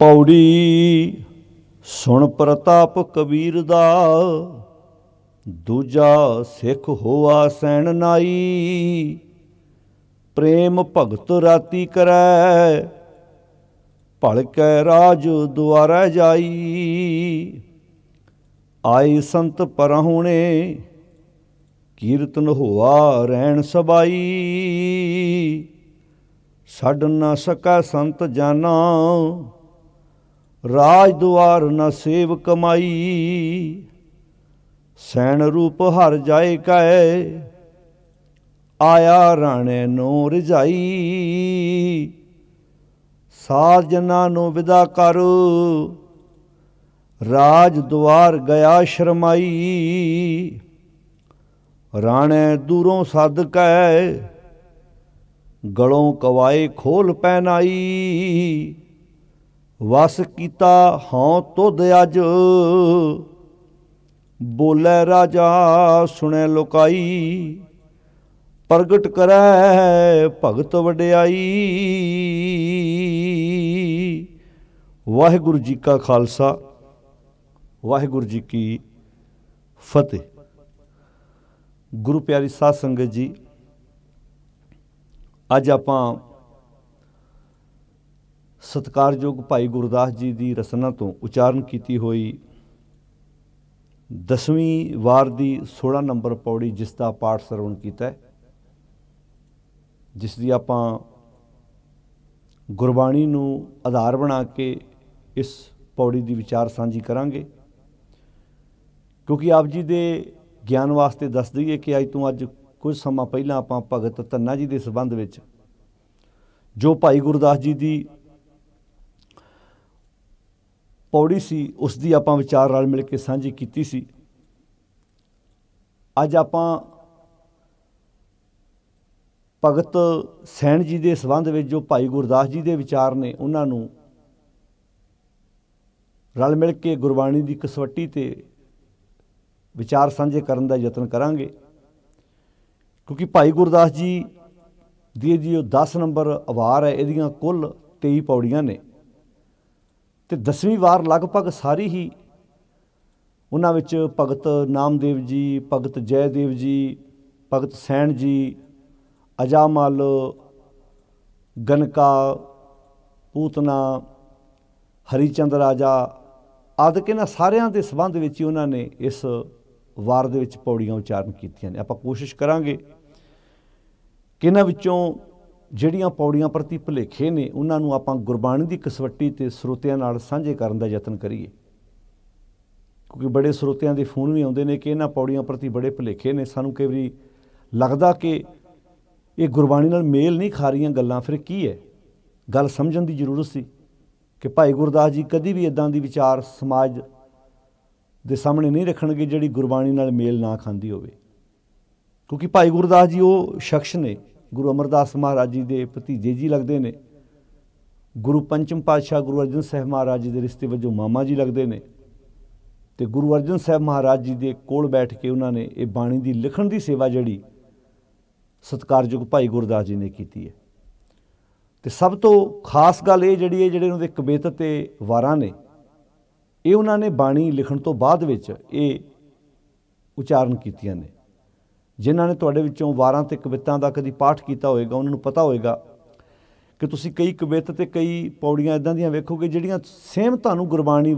पौड़ी सुन प्रताप कबीर दा, दूजा सिख होआ सैन नाई। प्रेम भगत राती करै, भड़कै राज दुआरै जाई। आए संत परहुणे, कीर्तन होआ रैन सबाई। छड्ड न सकै संत जाना, राज दुआर न सेव कमाई। सैन रूप हर जाए कै, आया राणे नो रिझाई। साध जना नो विदा कर, राज दुआर गया शरमाई। राणे दूरों सद कै, गलों कवाए खोल पहनाई। वस कीता हाँ तुध अज, बोलै राजा सुनै लुकाई। प्रगट करै भगत वड्याई। वाहिगुरू जी का खालसा, वाहिगुरू जी की फतेह। गुरु प्यारी साध संगत जी, अज आपां सत्कारयोग भाई गुरदास जी की रसना तो उचारण की हुई 10वीं वार की 16 नंबर पौड़ी, जिसका पाठ सरवण किया, जिसकी आपां गुरबाणी नूं आधार बना के इस पौड़ी की विचार सांझी करांगे। क्योंकि आप जी के ज्ञान वास्ते दस दईए कि अज तो अज कुछ समा पहला आपां भगत धन्ना जी के संबंध में जो भाई गुरदास जी की पौड़ी सी उसकी आपां विचार रल मिल के सांझी कीती सी। अज आपां भगत सैन जी के संबंध में जो भाई गुरदास जी के विचार ने उन्होंने रल मिल के गुरबाणी की कसवट्टी ते विचार सांझे करने का यतन करांगे। क्योंकि भाई गुरदास जी दी जो 10 नंबर वार है, इहदियां कुल 23 पौड़ियां ने, तो 10वीं वार लगभग सारी ही उन्हां विच भगत नामदेव जी, भगत जयदेव जी, भगत सैन जी, अजामल, गनका, पूतना, हरिचंद राजा आदि के सारियां दे संबंध विच उन्होंने इस वार दे विच पौड़ियां उचारण कीतियां ने। आपां कोशिश करांगे कि इन्हां विचों जिहड़ियां पौड़ियां प्रति भुलेखे ने उन्होंने आपां गुरबाणी की कसवट्टी ते ਸਰੋਤਿਆਂ नाल सांझे करने का यतन करिए। क्योंकि बड़े ਸਰੋਤਿਆਂ के फोन भी आउंदे ने कि इन्हां पौड़ियां प्रति बड़े भुलेखे ने, सानूं कई वारी लगदा कि ये गुरबाणी नाल मेल नहीं खा रहीआं गल्लां, फिर की है गल समझण की जरूरत सी कि भाई गुरदास जी कदी भी इदां दी विचार समाज दे सामने नहीं रखणगे जिहड़ी गुरबाणी नाल मेल ना खांदी होवे। क्योंकि भाई गुरदास जी वो शख्स ने, गुरु अमरदास महाराज जी के भतीजे जी लगते हैं, गुरु पंचम पातशाह गुरु अर्जन साहब महाराज जी के रिश्ते वजों मामा जी लगते हैं, तो गुरु अर्जन साहब महाराज जी के कोल बैठ के उन्होंने ये बाणी की लिखण की सेवा जिहड़ी सत्कारयोग भाई गुरदास जी ने की है। तो सब तो खास गल ये जिहड़ी है, जिहड़े उन्होंने कवित ते वारां ने, ये उन्होंने बाणी लिखण तो बाद विच ये उचारण कीतियां ने। जिन्हां ने तुहाडे विचों वारां ते कवितां दा कदी पाठ कीता होएगा उन्होंने पता होएगा कि तुसीं कई कवित ते कई पौड़ियां इदां दियां वेखोगे जिहड़ियां सेम तुहानूं गुरबाणी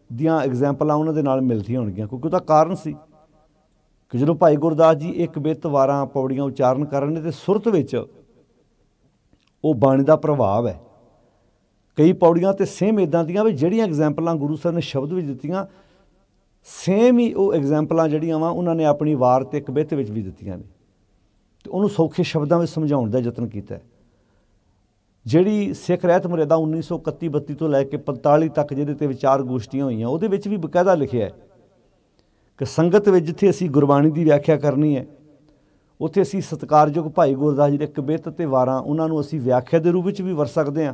दियां एग्जैंपलां उन्हां दे नाल मिलदियां होणगीਆਂ। क्योंकि उहदा कारण सी कि जदों भाई गुरदास जी एक कवित वारां पौड़ियां उचारण कर रहे ते सुरत विच वो बाणी दा प्रभाव है। कई पौड़ियां तो सेम इदां दियां भी जिहड़ियां एग्जैंपलां गुरु साहब ने शब्द भी दित्तियां, सेम ही वो एग्जैंपलां जिहड़ियां वा उन्होंने अपनी वार ते कवित विच भी दित्तियां ने। तो उन्होंने सौखे शब्दों में समझाउण दा यतन कीता। जिहड़ी सिख रहत मर्यादा 1931-32 तो लैके 45 तक जिहदे ते विचार गोष्ठियां होईयां, उहदे विच भी बकायदा लिखिआ है कि संगत विच जिथे असीं गुरबाणी की व्याख्या करनी है, उत्थे असीं सत्कारयोग भाई गुरदास जी दे कवित ते वारां उन्हां नूं असीं व्याख्या के रूप में भी वरत सकते हैं,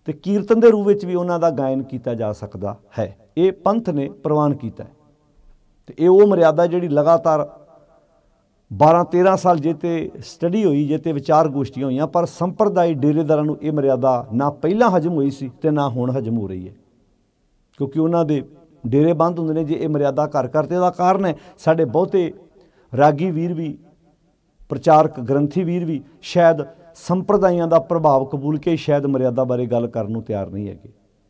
तो कीर्तन के रूप में भी उन्हां दा गायन किया जा सकता है। ये पंथ ने प्रवान किया है। तो ये वो मर्यादा जिहड़ी लगातार 12-13 साल जे ते स्टडी हुई, जे ते विचार गोष्ठियां हुई, पर संप्रदाय डेरेदारां नूं ये मर्यादा ना पहलां हजम हुई सी ते ना हुण हजम हो रही है, क्योंकि उन्हां दे डेरे बंद हुंदे ने जे ये मर्यादा घर घर। ते इहदा कारण है साडे बहुते रागी वीर भी, प्रचारक ग्रंथी वीर भी शायद संप्रदायां दा प्रभाव कबूल के शायद मर्यादा बारे गल करन नूं तैयार नहीं है।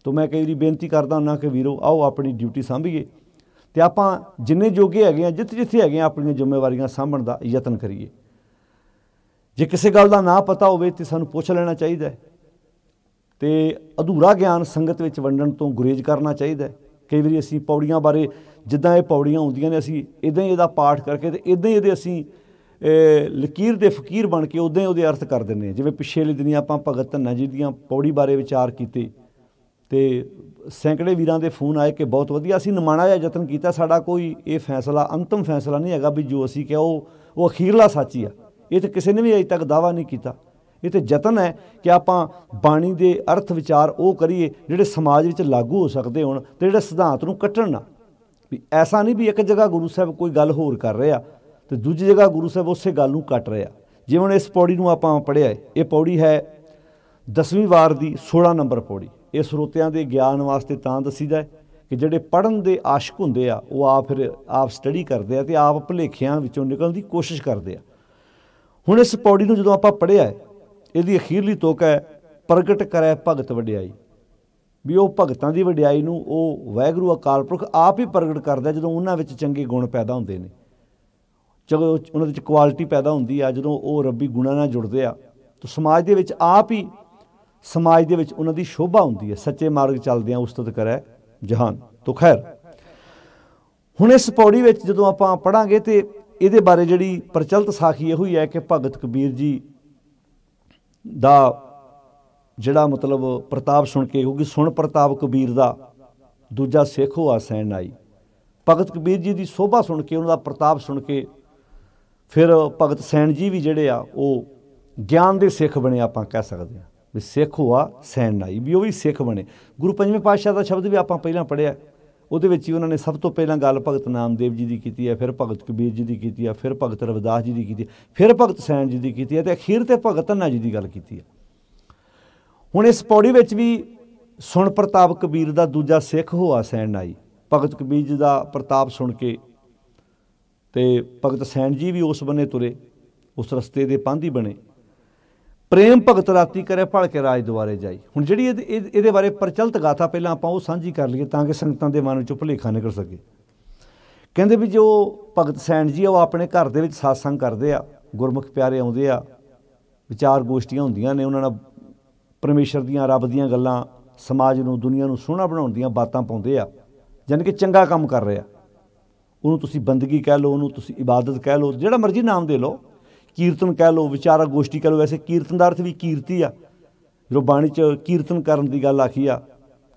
तो मैं कई वारी बेनती करदा हुन्ना कि वीरो आओ अपनी ड्यूटी सांभीए ते आपां जिन्ने जोगे हैगे आ, जिथे जिथे हैगे अपनी जिम्मेवारियां सांभण दा यतन करिए। जे किसी गल दा ना पता होवे ते सानूं पुछ लेना चाहिए ते अधूरा ज्ञान संगत विच वंडण तो गुरेज करना चाहिए। कई वारी असीं पौड़ियां बारे जिद्दां ये पौड़ियां हुंदियां ने असीं इदां ही इहदा पाठ करके ते इदां ही इहदे असीं लकीर दे फकीर बन के उदां ही उहदे अर्थ कर दिंदे। जिवें पिछले दिनीं आपां भगत धन्ना जी दीयां पौड़ी बारे विचार कीते ते सैकड़े वीरां दे फोन आए कि बहुत वधिया, असीं निमाणा जिहा यतन कीता। साडा कोई ये फैसला अंतिम फैसला नहीं हैगा भी जो असीं किहा वो अखीरला सच ही आ। ये तो किसी ने भी अजे तक दावा नहीं किया। ये तो यतन है कि आपां बाणी दे अर्थ विचार वो करिए जिहड़े समाज विच लागू हो सकते होण ते जिहड़े सिद्धांत नूं कट्टण ना। भी ऐसा नहीं भी एक जगह गुरु साहब कोई गल होर कर रहा तो दूजी जगह गुरु साहब उस गल नूं कट रहे। जिवें हुण इस पौड़ी नूं आपां पढ़िआ, ये पौड़ी है 10वीं वार दी 16 नंबर पौड़ी। ये ਸਰੋਤਿਆਂ ਦੇ ਗਿਆਨ वास्ते ਤਾਂ दसीदा कि ਜਿਹੜੇ ਪੜ੍ਹਨ ਦੇ ਆਸ਼ਕ ਹੁੰਦੇ ਆ ਉਹ ਆਪ ਸਟੱਡੀ ਕਰਦੇ ਆ ਤੇ ਆਪ ਭੁਲੇਖਿਆਂ ਵਿੱਚੋਂ ਨਿਕਲਣ ਦੀ ਕੋਸ਼ਿਸ਼ ਕਰਦੇ ਆ। ਹੁਣ ਇਸ ਪੌੜੀ ਨੂੰ ਜਦੋਂ ਆਪਾਂ ਪੜ੍ਹਿਆ ਇਹਦੀ ਅਖੀਰਲੀ ਤੁਕ ਹੈ ਪ੍ਰਗਟ ਕਰੈ ਭਗਤ ਵਡਿਆਈ। ਵੀ ਉਹ ਭਗਤਾਂ ਦੀ ਵਡਿਆਈ ਨੂੰ ਉਹ ਵਾਹਿਗੁਰੂ ਅਕਾਲ ਪੁਰਖ ਆਪ ਹੀ ਪ੍ਰਗਟ ਕਰਦਾ ਜਦੋਂ ਉਹਨਾਂ ਵਿੱਚ ਚੰਗੇ ਗੁਣ ਪੈਦਾ ਹੁੰਦੇ ਨੇ, ਜਦੋਂ ਉਹਨਾਂ ਦੇ ਵਿੱਚ ਕੁਆਲਿਟੀ ਪੈਦਾ ਹੁੰਦੀ ਆ, ਜਦੋਂ ਉਹ ਰੱਬੀ ਗੁਣਾਂ ਨਾਲ ਜੁੜਦੇ ਆ ਤਾਂ ਸਮਾਜ ਦੇ ਵਿੱਚ ਆਪ ਹੀ समाज दे विच उन्हां दी शोभा हुंदी है। सच्चे मार्ग चलदियां उस्तत करै जहान। तो खैर हुण इस पौड़ी विच जदों आपां पढ़ांगे तो इहदे बारे जिहड़ी प्रचलित साखी इहो ही है कि भगत कबीर जी दा जिहड़ा मतलब प्रताप सुन के, क्योंकि सुन प्रताप कबीर दा दूजा सिख होआ सैन आई। भगत कबीर जी दी शोभा सुन के, उन्हां दा प्रताप सुन के फिर भगत सैन जी भी जिहड़े आ वो ज्ञान दे सिख बने। आपां कह सकदे हां भी सिख हुआ सैन नाई, भी वो भी सिख बने। गुरु पंजवें पातशाह का शब्द भी आप पहला पढ़िया, वो उन्होंने सब तो पहला गल भगत नामदेव जी की की है, फिर भगत कबीर जी की की है, फिर भगत रविदास जी की की, फिर भगत सैन जी की है, तो अखीर ते भगत धन्ना जी की गल की है। हुण इस पौड़ी विच भी सुन प्रताप कबीर का दूजा सिख हुआ सैन नाई। भगत कबीर जी का प्रताप सुन के ते भगत सैन जी भी उस बने तुरे, उस रस्ते के पांधी बने। प्रेम भगत राती करे भड़ के राज द्वारे जाई। हुण जिहड़ी इहदे बारे प्रचलित गाथा पहलां आपां वो सांझी कर लईए तां कि संगतां दे मन विचों भुलेखा निकल सके। कहंदे भी जो भगत सैन जी आ वो अपने घर दे विच सत्संग करदे आ, गुरमुख प्यारे आउंदे आ, विचार गोष्ठियां हुंदियां ने, उन्हां नाल परमेश्वर दीयां रब दीयां गल्लां समाज नूं दुनिया नूं सोहणा बनाउण दीयां बातां पाउंदे आ, जानी कि चंगा काम कर रहे आ। उहनूं तुसीं बंदगी कह लो, उहनूं तुसीं इबादत कह लो, जिहड़ा मर्जी नाम दे लो, कीर्तन कह लो, विचारक गोष्ठी कह लो। वैसे कीर्तन का अर्थ भी कीर्ति आ। जो बाणी च कीर्तन करन दी गल आखी आ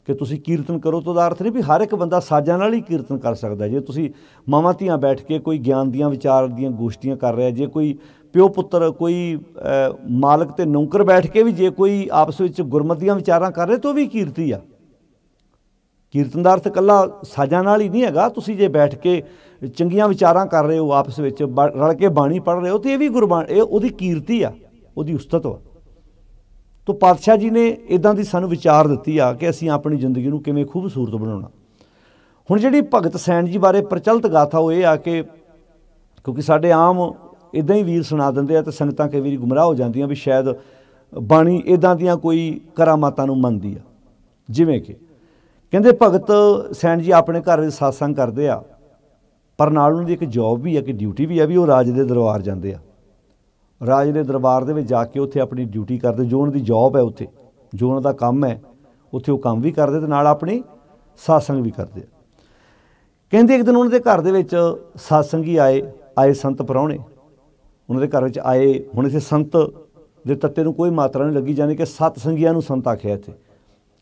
कि तुसीं कीर्तन करो तो अर्थ नहीं भी हर एक बंदा साजां नाल ही कीर्तन कर सकदा। जे तुसीं मावां धीआं बैठ के कोई ज्ञान दियां विचार दियां गोष्ठियां कर रहा, जे कोई प्यो पुत्तर, कोई मालक ते नौकर बैठ के भी जे कोई आपस में गुरमत दियां विचारां कर रहे तो भी कीर्ति आ। कीर्तन का अर्थ कल्ला साजां नाल ही नहीं हैगा। तुसीं जे बैठ के चंगियां विचारां कर रहे हो, आपस में रल के बाणी पढ़ रहे हो, तो ये भी गुरबाणी उहदी कीर्ति आ, उहदी उस्तत आ। तो पातशाह जी ने इदां दी सानूं विचार दित्ती आ कि असीं अपनी जिंदगी नूं किवें खूबसूरत बनाउणा। हुण जिहड़ी भगत सैन जी बारे प्रचलित गाथा वो ये आ कि क्योंकि साडे आम इदां ही वीर सुणा दिंदे आ ते संगतां कई वारी गुमराह हो जांदियां भी शायद बाणी इदां दियां कोई करामातां नूं मनदी आ। जिवें कि कहंदे भगत सैन जी अपने घर विच सत्संग करदे आ, पर नाल उन्हां दी एक जॉब भी है कि ड्यूटी भी है भी वो राज दे दरबार जांदे आ। राज दे दरबार दे विच जाके उत्थे अपनी ड्यूटी करदे, जो उन्हां दी जॉब है उत्थे, जो उन्हां दा काम है उत्थे वो काम भी करदे ते नाल अपनी सत्संग भी करदे। कहंदे एक दिन उन्हां दे घर दे विच सत्संगी आए संत प्राहुणे, उन्हां दे घर विच आए। हुण इत्थे संत दे तत्ते नूं कोई मात्रा नहीं लगी, जाने कि सतसंगियां नूं संत आखिआ इत्थे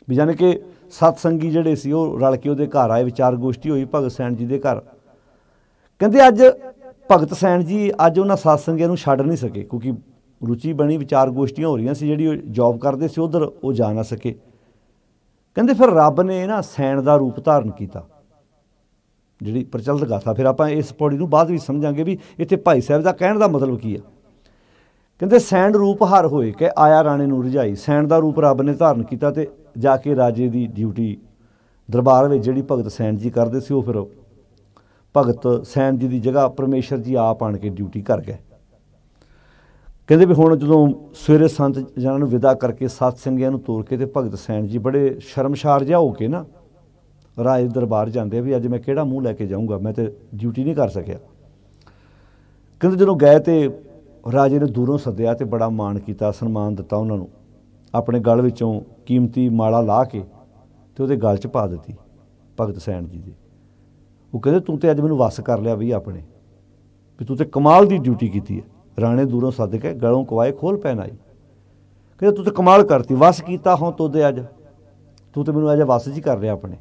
भी, जाने कि सतसंगी जिहड़े सी वो रल के उहदे घर आए, विचार गोष्ठी होई भगत सैन जी दे घर। कहंदे अज भगत सैन जी अज उन्हां सतसंगियां नूं छड्ड नहीं सके, क्योंकि रुचि बनी, विचार गोष्ठियां हो रही सी, जिहड़ी जॉब करदे सी उधर वो जा ना सके। कहंदे फिर रब ने ना सैन का रूप धारण किया। ਜਿਹੜੀ ਪ੍ਰਚਲਿਤ ਗਾਥਾ। ਫਿਰ ਆਪਾਂ ਇਸ ਪੌੜੀ ਨੂੰ ਬਾਅਦ ਵਿੱਚ ਸਮਝਾਂਗੇ ਵੀ ਇੱਥੇ ਭਾਈ ਸਾਹਿਬ ਦਾ ਕਹਿਣ ਦਾ ਮਤਲਬ ਕੀ ਆ। ਕਹਿੰਦੇ ਸੈਣ ਰੂਪ ਹਰ ਹੋਏ ਕਿ ਆਇਆ ਰਾਣੇ ਨੂੰ ਰੁਝਾਈ। ਸੈਣ ਦਾ ਰੂਪ ਰੱਬ ਨੇ ਧਾਰਨ ਕੀਤਾ ਅਤੇ ਜਾ ਕੇ ਰਾਜੇ ਦੀ ਡਿਊਟੀ ਦਰਬਾਰ ਵਿੱਚ ਜਿਹੜੀ ਭਗਤ ਸੈਣ ਜੀ ਕਰਦੇ ਸੀ, ਉਹ ਫਿਰ ਭਗਤ ਸੈਣ ਜੀ ਦੀ ਜਗ੍ਹਾ ਪਰਮੇਸ਼ਰ ਜੀ ਆਪ ਆਣ ਕੇ ਡਿਊਟੀ ਕਰ ਗਏ। ਕਹਿੰਦੇ ਵੀ ਹੁਣ ਜਦੋਂ ਸਵੇਰੇ ਸੰਤ ਜਨਾਂ ਨੂੰ ਵਿਦਾ ਕਰਕੇ ਸੱਤ ਸਿੰਘਿਆਂ ਨੂੰ ਤੋਰ ਕੇ ਅਤੇ ਭਗਤ ਸੈਣ ਜੀ ਬੜੇ ਸ਼ਰਮਸ਼ਾਰ ਜਿਹਾ ਹੋ ਕੇ ਨਾ ਰਾਜੇ ਦਰਬਾਰ ਜਾਂਦੇ ਆ ਵੀ ਅੱਜ ਮੈਂ ਕਿਹੜਾ ਮੂੰਹ ਲੈ ਕੇ ਜਾਊਂਗਾ, ਮੈਂ ਤਾਂ ਡਿਊਟੀ ਨਹੀਂ ਕਰ ਸਕਿਆ। ਕਹਿੰਦੇ ਜਦੋਂ ਗਏ ਤੇ ਰਾਜੇ ਨੇ ਦੂਰੋਂ ਸੱਦਿਆ ਅਤੇ ਬੜਾ ਮਾਣ ਕੀਤਾ, ਸਨਮਾਨ ਦਿੱਤਾ ਉਹਨਾਂ ਨੂੰ। ਆਪਣੇ ਗਲ ਵਿੱਚੋਂ ਕੀਮਤੀ ਮਾਲਾ ਲਾਹ ਕੇ ਅਤੇ ਉਹਦੇ ਗਲ 'ਚ ਪਾ ਦਿੱਤੀ ਭਗਤ ਸੈਣ ਜੀ ਦੇ। ਉਹ ਕਹਿੰਦੇ ਤੂੰ ਤਾਂ ਅੱਜ ਮੈਨੂੰ ਵੱਸ ਕਰ ਲਿਆ ਵੀ ਆਪਣੇ, ਵੀ ਤੂੰ ਤਾਂ ਕਮਾਲ ਦੀ ਡਿਊਟੀ ਕੀਤੀ ਹੈ। ਰਾਣੇ ਦੂਰੋਂ ਸੱਦ ਕੇ ਗਲੋਂ ਕਵਾਏ ਖੋਲ ਪਹਿਨ ਆਈ। ਕਹਿੰਦੇ ਤੂੰ ਤਾਂ ਕਮਾਲ ਕਰਤੀ, ਵੱਸ ਕੀਤਾ ਹੁਣ ਤੂੰ ਤਾਂ ਅੱਜ ਤੂੰ ਤਾਂ ਮੈਨੂੰ ਅੱਜ ਵੱਸ ਜੀ ਕਰ ਲਿਆ ਆਪਣੇ।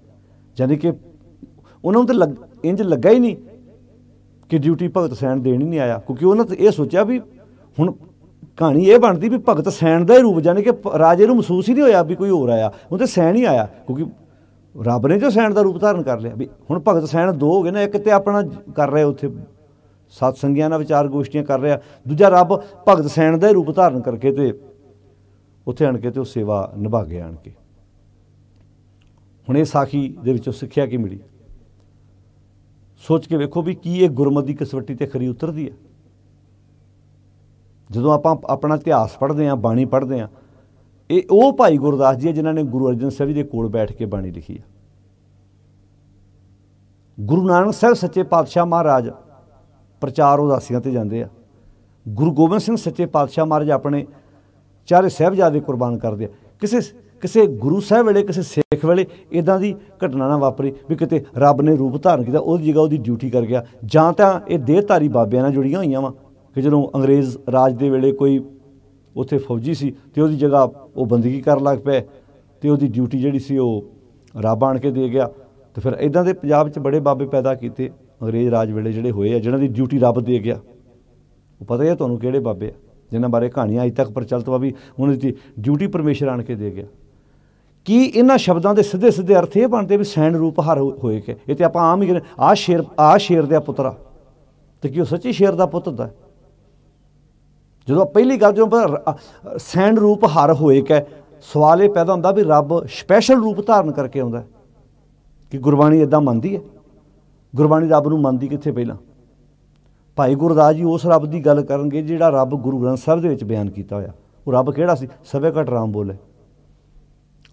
ਯਾਨੀ ਕਿ ਉਹਨਾਂ ਨੂੰ ਤਾਂ ਇੰਝ ਲੱਗਾ ਹੀ ਨਹੀਂ ਕਿ ਡਿਊਟੀ ਭਗਤ ਸੈਣ ਦੇਣ ਹੀ ਨਹੀਂ ਆਇਆ, ਕਿਉਂਕਿ ਉਹਨਾਂ ਤਾਂ ਇਹ ਸੋਚਿਆ ਵੀ ਹੁਣ ਕਹਾਣੀ ਇਹ ਬਣਦੀ ਵੀ ਭਗਤ ਸੈਣ ਦਾ ਹੀ ਰੂਪ, ਯਾਨੀ ਕਿ ਰਾਜੇ ਨੂੰ ਮਹਿਸੂਸ ਹੀ ਨਹੀਂ ਹੋਇਆ ਵੀ ਕੋਈ ਹੋਰ ਆਇਆ, ਉਹ ਤਾਂ ਸੈਣ ਹੀ ਆਇਆ, ਕਿਉਂਕਿ ਰੱਬ ਨੇ ਜੋ ਸੈਣ ਦਾ ਰੂਪ ਧਾਰਨ ਕਰ ਲਿਆ। ਵੀ ਹੁਣ ਭਗਤ ਸੈਣ ਦੋ ਹੋ ਗਏ ਨਾ, ਇੱਕ ਤਾਂ ਆਪਣਾ ਕਰ ਰਿਹਾ ਉੱਥੇ ਸੱਤ ਸੰਗੀਆਂ ਨਾਲ ਵਿਚਾਰ ਗੋਸ਼ਟੀਆਂ ਕਰ ਰਿਹਾ, ਦੂਜਾ ਰੱਬ ਭਗਤ ਸੈਣ ਦਾ ਹੀ ਰੂਪ ਧਾਰਨ ਕਰਕੇ ਤੇ ਉੱਥੇ ਆਣ ਕੇ ਤੇ ਉਹ ਸੇਵਾ ਨਿਭਾ ਕੇ ਆਣ ਕੇ। ਹੁਣ ਇਹ ਸਾਖੀ ਦੇ ਵਿੱਚੋਂ ਸਿੱਖਿਆ ਕੀ ਮਿਲੀ, ਸੋਚ ਕੇ ਵੇਖੋ ਵੀ ਕੀ ਇਹ ਗੁਰਮਤਿ ਦੀ ਕਸਵੱਟੀ 'ਤੇ ਖਰੀ ਉਤਰਦੀ ਹੈ। ਜਦੋਂ ਆਪਾਂ ਆਪਣਾ ਇਤਿਹਾਸ ਪੜ੍ਹਦੇ ਹਾਂ, ਬਾਣੀ ਪੜ੍ਹਦੇ ਹਾਂ, ਇਹ ਉਹ ਭਾਈ ਗੁਰਦਾਸ ਜੀ ਹੈ ਜਿਨ੍ਹਾਂ ਨੇ ਗੁਰੂ ਅਰਜਨ ਸਾਹਿਬ ਜੀ ਦੇ ਕੋਲ ਬੈਠ ਕੇ ਬਾਣੀ ਲਿਖੀ ਹੈ। ਗੁਰੂ ਨਾਨਕ ਸਾਹਿਬ ਸੱਚੇ ਪਾਤਸ਼ਾਹ ਮਹਾਰਾਜ ਪ੍ਰਚਾਰ ਉਦਾਸੀਆਂ 'ਤੇ ਜਾਂਦੇ ਆ। ਗੁਰੂ ਗੋਬਿੰਦ ਸਿੰਘ ਸੱਚੇ ਪਾਤਸ਼ਾਹ ਮਹਾਰਾਜ ਆਪਣੇ ਚਾਰੇ ਸਾਹਿਬਜ਼ਾਦੇ ਕੁਰਬਾਨ ਕਰਦੇ ਆ। ਕਿਸੇ ਗੁਰੂ ਸਾਹਿਬ ਵੇਲੇ, ਕਿਸੇ ਸਿੱਖ ਵੇਲੇ ਇੱਦਾਂ ਦੀ ਘਟਨਾ ਨਾ ਵਾਪਰੀ ਵੀ ਕਿਤੇ ਰੱਬ ਨੇ ਰੂਪ ਧਾਰਨ ਕੀਤਾ, ਉਹਦੀ ਜਗ੍ਹਾ ਉਹਦੀ ਡਿਊਟੀ ਕਰ ਗਿਆ। ਜਾਂ ਤਾਂ ਇਹ ਦੇਹਧਾਰੀ ਬਾਬਿਆਂ ਨਾਲ ਜੁੜੀਆਂ ਹੋਈਆਂ ਵਾ ਕਿ ਜਦੋਂ ਅੰਗਰੇਜ਼ ਰਾਜ ਦੇ ਵੇਲੇ ਕੋਈ ਉੱਥੇ ਫੌਜੀ ਸੀ ਅਤੇ ਉਹਦੀ ਜਗ੍ਹਾ ਉਹ ਬੰਦਗੀ ਕਰਨ ਲੱਗ ਪਏ ਅਤੇ ਉਹਦੀ ਡਿਊਟੀ ਜਿਹੜੀ ਸੀ ਉਹ ਰੱਬ ਆਣ ਕੇ ਦੇ ਗਿਆ। ਅਤੇ ਫਿਰ ਇੱਦਾਂ ਦੇ ਪੰਜਾਬ 'ਚ ਬੜੇ ਬਾਬੇ ਪੈਦਾ ਕੀਤੇ ਅੰਗਰੇਜ਼ ਰਾਜ ਵੇਲੇ ਜਿਹੜੇ ਹੋਏ ਆ, ਜਿਹਨਾਂ ਦੀ ਡਿਊਟੀ ਰੱਬ ਦੇ ਗਿਆ। ਉਹ ਪਤਾ ਹੀ ਹੈ ਤੁਹਾਨੂੰ ਕਿਹੜੇ ਬਾਬੇ ਆ, ਜਿਨ੍ਹਾਂ ਬਾਰੇ ਕਹਾਣੀਆਂ ਅੱਜ ਤੱਕ ਪ੍ਰਚਲਿਤ ਵਾ ਵੀ ਉਹਨਾਂ ਦੀ ਡਿਊਟੀ ਪਰਮੇਸ਼ਰ ਆਣ ਕੇ ਦੇ ਗਿਆ। ਕੀ ਇਹਨਾਂ ਸ਼ਬਦਾਂ ਦੇ ਸਿੱਧੇ ਸਿੱਧੇ ਅਰਥ ਇਹ ਬਣਦੇ ਵੀ ਸੈਣ ਰੂਪ ਹਰ ਹੋਏ ਕਿ ਇਹ ਤਾਂ ਆਪਾਂ ਆਮ ਹੀ ਕਹਿੰਦੇ ਆਹ ਸ਼ੇਰ ਦਾ ਪੁੱਤਰਾ, ਅਤੇ ਕੀ ਉਹ ਸੱਚੀ ਸ਼ੇਰ ਦਾ ਪੁੱਤ ਹੁੰਦਾ? ਜਦੋਂ ਪਹਿਲੀ ਗੱਲ ਜਦੋਂ ਸੈਣ ਰੂਪ ਹਰ ਹੋਏ ਕਿ ਸਵਾਲ ਇਹ ਪੈਦਾ ਹੁੰਦਾ ਵੀ ਰੱਬ ਸਪੈਸ਼ਲ ਰੂਪ ਧਾਰਨ ਕਰਕੇ ਆਉਂਦਾ ਕਿ ਗੁਰਬਾਣੀ ਇੱਦਾਂ ਮੰਨਦੀ ਹੈ? ਗੁਰਬਾਣੀ ਰੱਬ ਨੂੰ ਮੰਨਦੀ ਕਿੱਥੇ? ਪਹਿਲਾਂ ਭਾਈ ਗੁਰਦਾਸ ਜੀ ਉਸ ਰੱਬ ਦੀ ਗੱਲ ਕਰਨਗੇ ਜਿਹੜਾ ਰੱਬ ਗੁਰੂ ਗ੍ਰੰਥ ਸਾਹਿਬ ਦੇ ਵਿੱਚ ਬਿਆਨ ਕੀਤਾ ਹੋਇਆ। ਉਹ ਰੱਬ ਕਿਹੜਾ ਸੀ? ਸਭੇ ਘਟ ਰਾਮ ਬੋਲੇ,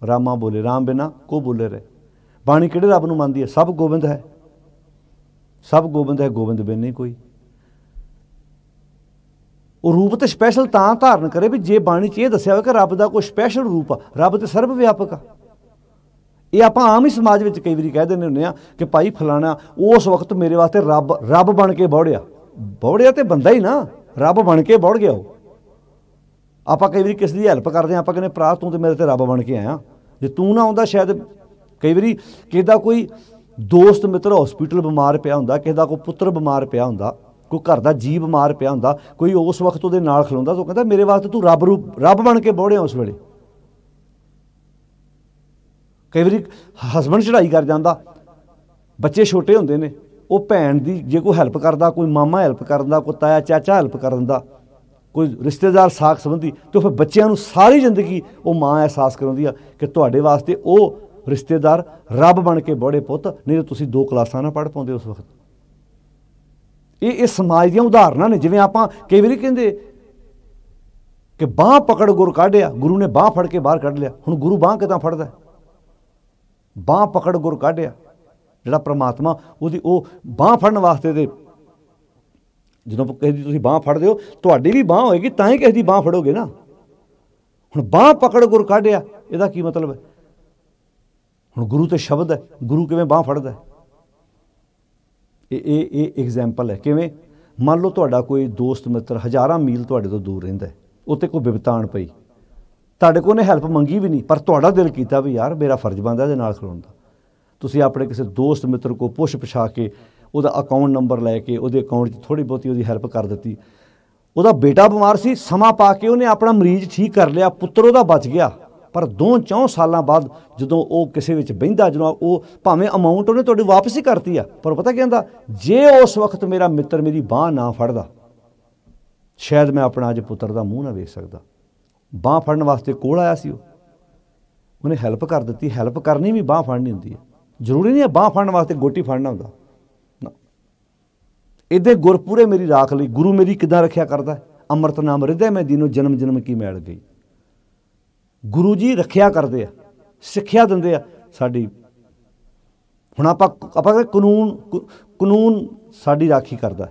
ਰਾਮਾ ਬੋਲੇ, ਰਾਮ ਬਿਨਾ ਕੋ ਬੋਲੇ ਰਹੇ। ਬਾਣੀ ਕਿਹੜੇ ਰੱਬ ਨੂੰ ਮੰਨਦੀ ਹੈ? ਸਭ ਗੋਬਿੰਦ ਹੈ, ਸਭ ਗੋਬਿੰਦ ਹੈ, ਗੋਬਿੰਦ ਬਿਨ ਨਹੀਂ ਕੋਈ। ਉਹ ਰੂਪ ਤੇ ਸਪੈਸ਼ਲ ਤਾਂ ਧਾਰਨ ਕਰੇ ਵੀ ਜੇ ਬਾਣੀ 'ਚ ਇਹ ਦੱਸਿਆ ਹੋਵੇ ਕਿ ਰੱਬ ਦਾ ਕੋਈ ਸਪੈਸ਼ਲ ਰੂਪ ਆ, ਰੱਬ ਤੇ ਸਰਬ ਵਿਆਪਕ ਆ। ਇਹ ਆਪਾਂ ਆਮ ਹੀ ਸਮਾਜ ਵਿੱਚ ਕਈ ਵਾਰੀ ਕਹਿ ਦਿੰਦੇ ਹੁੰਦੇ ਹਾਂ ਕਿ ਭਾਈ ਫਲਾਣਾ ਉਸ ਵਕਤ ਮੇਰੇ ਵਾਸਤੇ ਰੱਬ ਬਣ ਕੇ ਬੌੜਿਆ ਤੇ ਬੰਦਾ ਹੀ ਨਾ, ਰੱਬ ਬਣ ਕੇ ਬੌੜ ਗਿਆ। ਉਹ ਆਪਾਂ ਕਈ ਵਾਰੀ ਕਿਸੇ ਦੀ ਹੈਲਪ ਕਰਦੇ ਹਾਂ, ਆਪਾਂ ਕਹਿੰਦੇ ਭਰਾ ਤੂੰ ਤੇ ਮੇਰੇ ਤੇ ਰੱਬ ਬਣ ਕੇ ਆਇਆ, ਜੇ ਤੂੰ ਨਾ ਆਉਂਦਾ ਸ਼ਾਇਦ। ਕਈ ਵਾਰੀ ਕਿਸੇ ਦਾ ਕੋਈ ਦੋਸਤ ਮਿੱਤਰ ਹੌਸਪੀਟਲ ਬਿਮਾਰ ਪਿਆ ਹੁੰਦਾ, ਕਿਸੇ ਦਾ ਕੋਈ ਪੁੱਤਰ ਬਿਮਾਰ ਪਿਆ ਹੁੰਦਾ, ਕੋਈ ਘਰ ਦਾ ਜੀਅ ਬਿਮਾਰ ਪਿਆ ਹੁੰਦਾ, ਕੋਈ ਉਸ ਵਕਤ ਉਹਦੇ ਨਾਲ ਖਲੋਂਦਾ ਤਾਂ ਉਹ ਕਹਿੰਦਾ ਮੇਰੇ ਵਾਸਤੇ ਤੂੰ ਰੱਬ ਬਣ ਕੇ ਬੌੜਿਆ ਉਸ ਵੇਲੇ। ਕਈ ਵਾਰੀ ਹਸਬੈਂਡ ਚੜ੍ਹਾਈ ਕਰ ਜਾਂਦਾ, ਬੱਚੇ ਛੋਟੇ ਹੁੰਦੇ ਨੇ, ਉਹ ਭੈਣ ਦੀ ਜੇ ਕੋਈ ਹੈਲਪ ਕਰਦਾ, ਕੋਈ ਮਾਮਾ ਹੈਲਪ ਕਰ ਦਿੰਦਾ, ਕੋਈ ਤਾਇਆ ਚਾਚਾ ਹੈਲਪ ਕਰ ਦਿੰਦਾ, ਕੋਈ ਰਿਸ਼ਤੇਦਾਰ ਸਾਕ ਸੰਬੰਧੀ, ਅਤੇ ਫਿਰ ਬੱਚਿਆਂ ਨੂੰ ਸਾਰੀ ਜ਼ਿੰਦਗੀ ਉਹ ਮਾਂ ਅਹਿਸਾਸ ਕਰਾਉਂਦੀ ਆ ਕਿ ਤੁਹਾਡੇ ਵਾਸਤੇ ਉਹ ਰਿਸ਼ਤੇਦਾਰ ਰੱਬ ਬਣ ਕੇ ਬੌੜੇ ਪੁੱਤ, ਨਹੀਂ ਤਾਂ ਤੁਸੀਂ 2 ਕਲਾਸਾਂ ਨਾ ਪੜ੍ਹ ਪਾਉਂਦੇ ਉਸ ਵਕਤ। ਇਹ ਸਮਾਜ ਦੀਆਂ ਉਦਾਹਰਨਾਂ ਨੇ। ਜਿਵੇਂ ਆਪਾਂ ਕਈ ਵਾਰੀ ਕਹਿੰਦੇ ਕਿ ਬਾਂਹ ਪਕੜ ਗੁਰ ਕਾਢਿਆ, ਗੁਰੂ ਨੇ ਬਾਂਹ ਫੜ ਕੇ ਬਾਹਰ ਕੱਢ ਲਿਆ। ਹੁਣ ਗੁਰੂ ਬਾਂਹ ਕਿੱਦਾਂ ਫੜਦਾ? ਬਾਂਹ ਪਕੜ ਗੁਰ ਕਾਢਿਆ, ਜਿਹੜਾ ਪ੍ਰਮਾਤਮਾ ਉਹਦੀ ਉਹ ਬਾਂਹ ਫੜਨ ਵਾਸਤੇ ਤੇ ਜਦੋਂ ਕਿਸੇ ਦੀ ਤੁਸੀਂ ਬਾਂਹ ਫੜਦੇ ਹੋ, ਤੁਹਾਡੀ ਵੀ ਬਾਂਹ ਹੋਏਗੀ ਤਾਂ ਹੀ ਕਿਸੇ ਦੀ ਬਾਂਹ ਫੜੋਗੇ ਨਾ। ਹੁਣ ਬਾਂਹ ਪਕੜ ਗੁਰ ਕਾਢਿਆ, ਇਹਦਾ ਕੀ ਮਤਲਬ ਹੈ? ਹੁਣ ਗੁਰੂ ਤੇ ਸ਼ਬਦ ਹੈ, ਗੁਰੂ ਕਿਵੇਂ ਬਾਂਹ ਫੜਦਾ? ਇਹ ਐਗਜ਼ਾਮਪਲ ਹੈ। ਕਿਵੇਂ? ਮੰਨ ਲਓ ਤੁਹਾਡਾ ਕੋਈ ਦੋਸਤ ਮਿੱਤਰ ਹਜ਼ਾਰਾਂ ਮੀਲ ਤੁਹਾਡੇ ਤੋਂ ਦੂਰ ਰਹਿੰਦਾ, ਉੱਤੇ ਕੋਈ ਬਿਪਤਾ ਆਣ ਪਈ, ਤੁਹਾਡੇ ਕੋਲ ਉਹਨੇ ਹੈਲਪ ਮੰਗੀ ਵੀ ਨਹੀਂ, ਪਰ ਤੁਹਾਡਾ ਦਿਲ ਕੀਤਾ ਵੀ ਯਾਰ ਮੇਰਾ ਫਰਜ਼ ਬਣਦਾ ਇਹਦੇ ਨਾਲ ਖਲੋਣ ਦਾ। ਤੁਸੀਂ ਆਪਣੇ ਕਿਸੇ ਦੋਸਤ ਮਿੱਤਰ ਕੋਲ ਪੁੱਛ ਪਛਾ ਕੇ ਉਹਦਾ ਅਕਾਊਂਟ ਨੰਬਰ ਲੈ ਕੇ ਉਹਦੇ ਅਕਾਊਂਟ 'ਚ ਥੋੜ੍ਹੀ ਬਹੁਤੀ ਉਹਦੀ ਹੈਲਪ ਕਰ ਦਿੱਤੀ। ਉਹਦਾ ਬੇਟਾ ਬਿਮਾਰ ਸੀ, ਸਮਾਂ ਪਾ ਕੇ ਉਹਨੇ ਆਪਣਾ ਮਰੀਜ਼ ਠੀਕ ਕਰ ਲਿਆ, ਪੁੱਤਰ ਉਹਦਾ ਬਚ ਗਿਆ, ਪਰ 2-4 ਸਾਲਾਂ ਬਾਅਦ ਜਦੋਂ ਉਹ ਕਿਸੇ ਵਿੱਚ ਬਹਿੰਦਾ, ਜਦੋਂ ਉਹ ਭਾਵੇਂ ਅਮਾਊਂਟ ਉਹਨੇ ਤੁਹਾਡੀ ਵਾਪਸ ਹੀ ਕਰਤੀ ਆ, ਪਰ ਪਤਾ ਕੀ ਕਹਿੰਦਾ, ਜੇ ਉਸ ਵਕਤ ਮੇਰਾ ਮਿੱਤਰ ਮੇਰੀ ਬਾਂਹ ਨਾ ਫੜਦਾ ਸ਼ਾਇਦ ਮੈਂ ਆਪਣਾ ਅੱਜ ਪੁੱਤਰ ਦਾ ਮੂੰਹ ਨਾ ਵੇਖ ਸਕਦਾ। ਬਾਂਹ ਫੜਨ ਵਾਸਤੇ ਕੋਲ ਆਇਆ ਸੀ, ਉਹਨੇ ਹੈਲਪ ਕਰ ਦਿੱਤੀ। ਹੈਲਪ ਕਰਨੀ ਵੀ ਬਾਂਹ ਫੜਨੀ ਹੁੰਦੀ ਹੈ, ਜ਼ਰੂਰੀ ਨਹੀਂ ਹੈ ਬਾਂਹ ਫੜਨ ਵਾਸਤੇ ਗੋਟੀ ਫੜਨਾ ਹੁੰਦਾ। ਇੱਦਾਂ ਗੁਰਪੂਰੇ ਮੇਰੀ ਰਾਖ ਲਈ ਗੁਰੂ ਮੇਰੀ ਕਿੱਦਾਂ ਰੱਖਿਆ ਕਰਦਾ, ਅੰਮ੍ਰਿਤ ਨਾਮ ਹਿਰਦੇ ਮੈਂ ਦੀਨੋ ਜਨਮ ਜਨਮ ਕੀ ਮੈਲ ਗਈ। ਗੁਰੂ ਜੀ ਰੱਖਿਆ ਕਰਦੇ ਆ, ਸਿੱਖਿਆ ਦਿੰਦੇ ਆ ਸਾਡੀ। ਹੁਣ ਆਪਾਂ ਕਾਨੂੰਨ ਸਾਡੀ ਰਾਖੀ ਕਰਦਾ।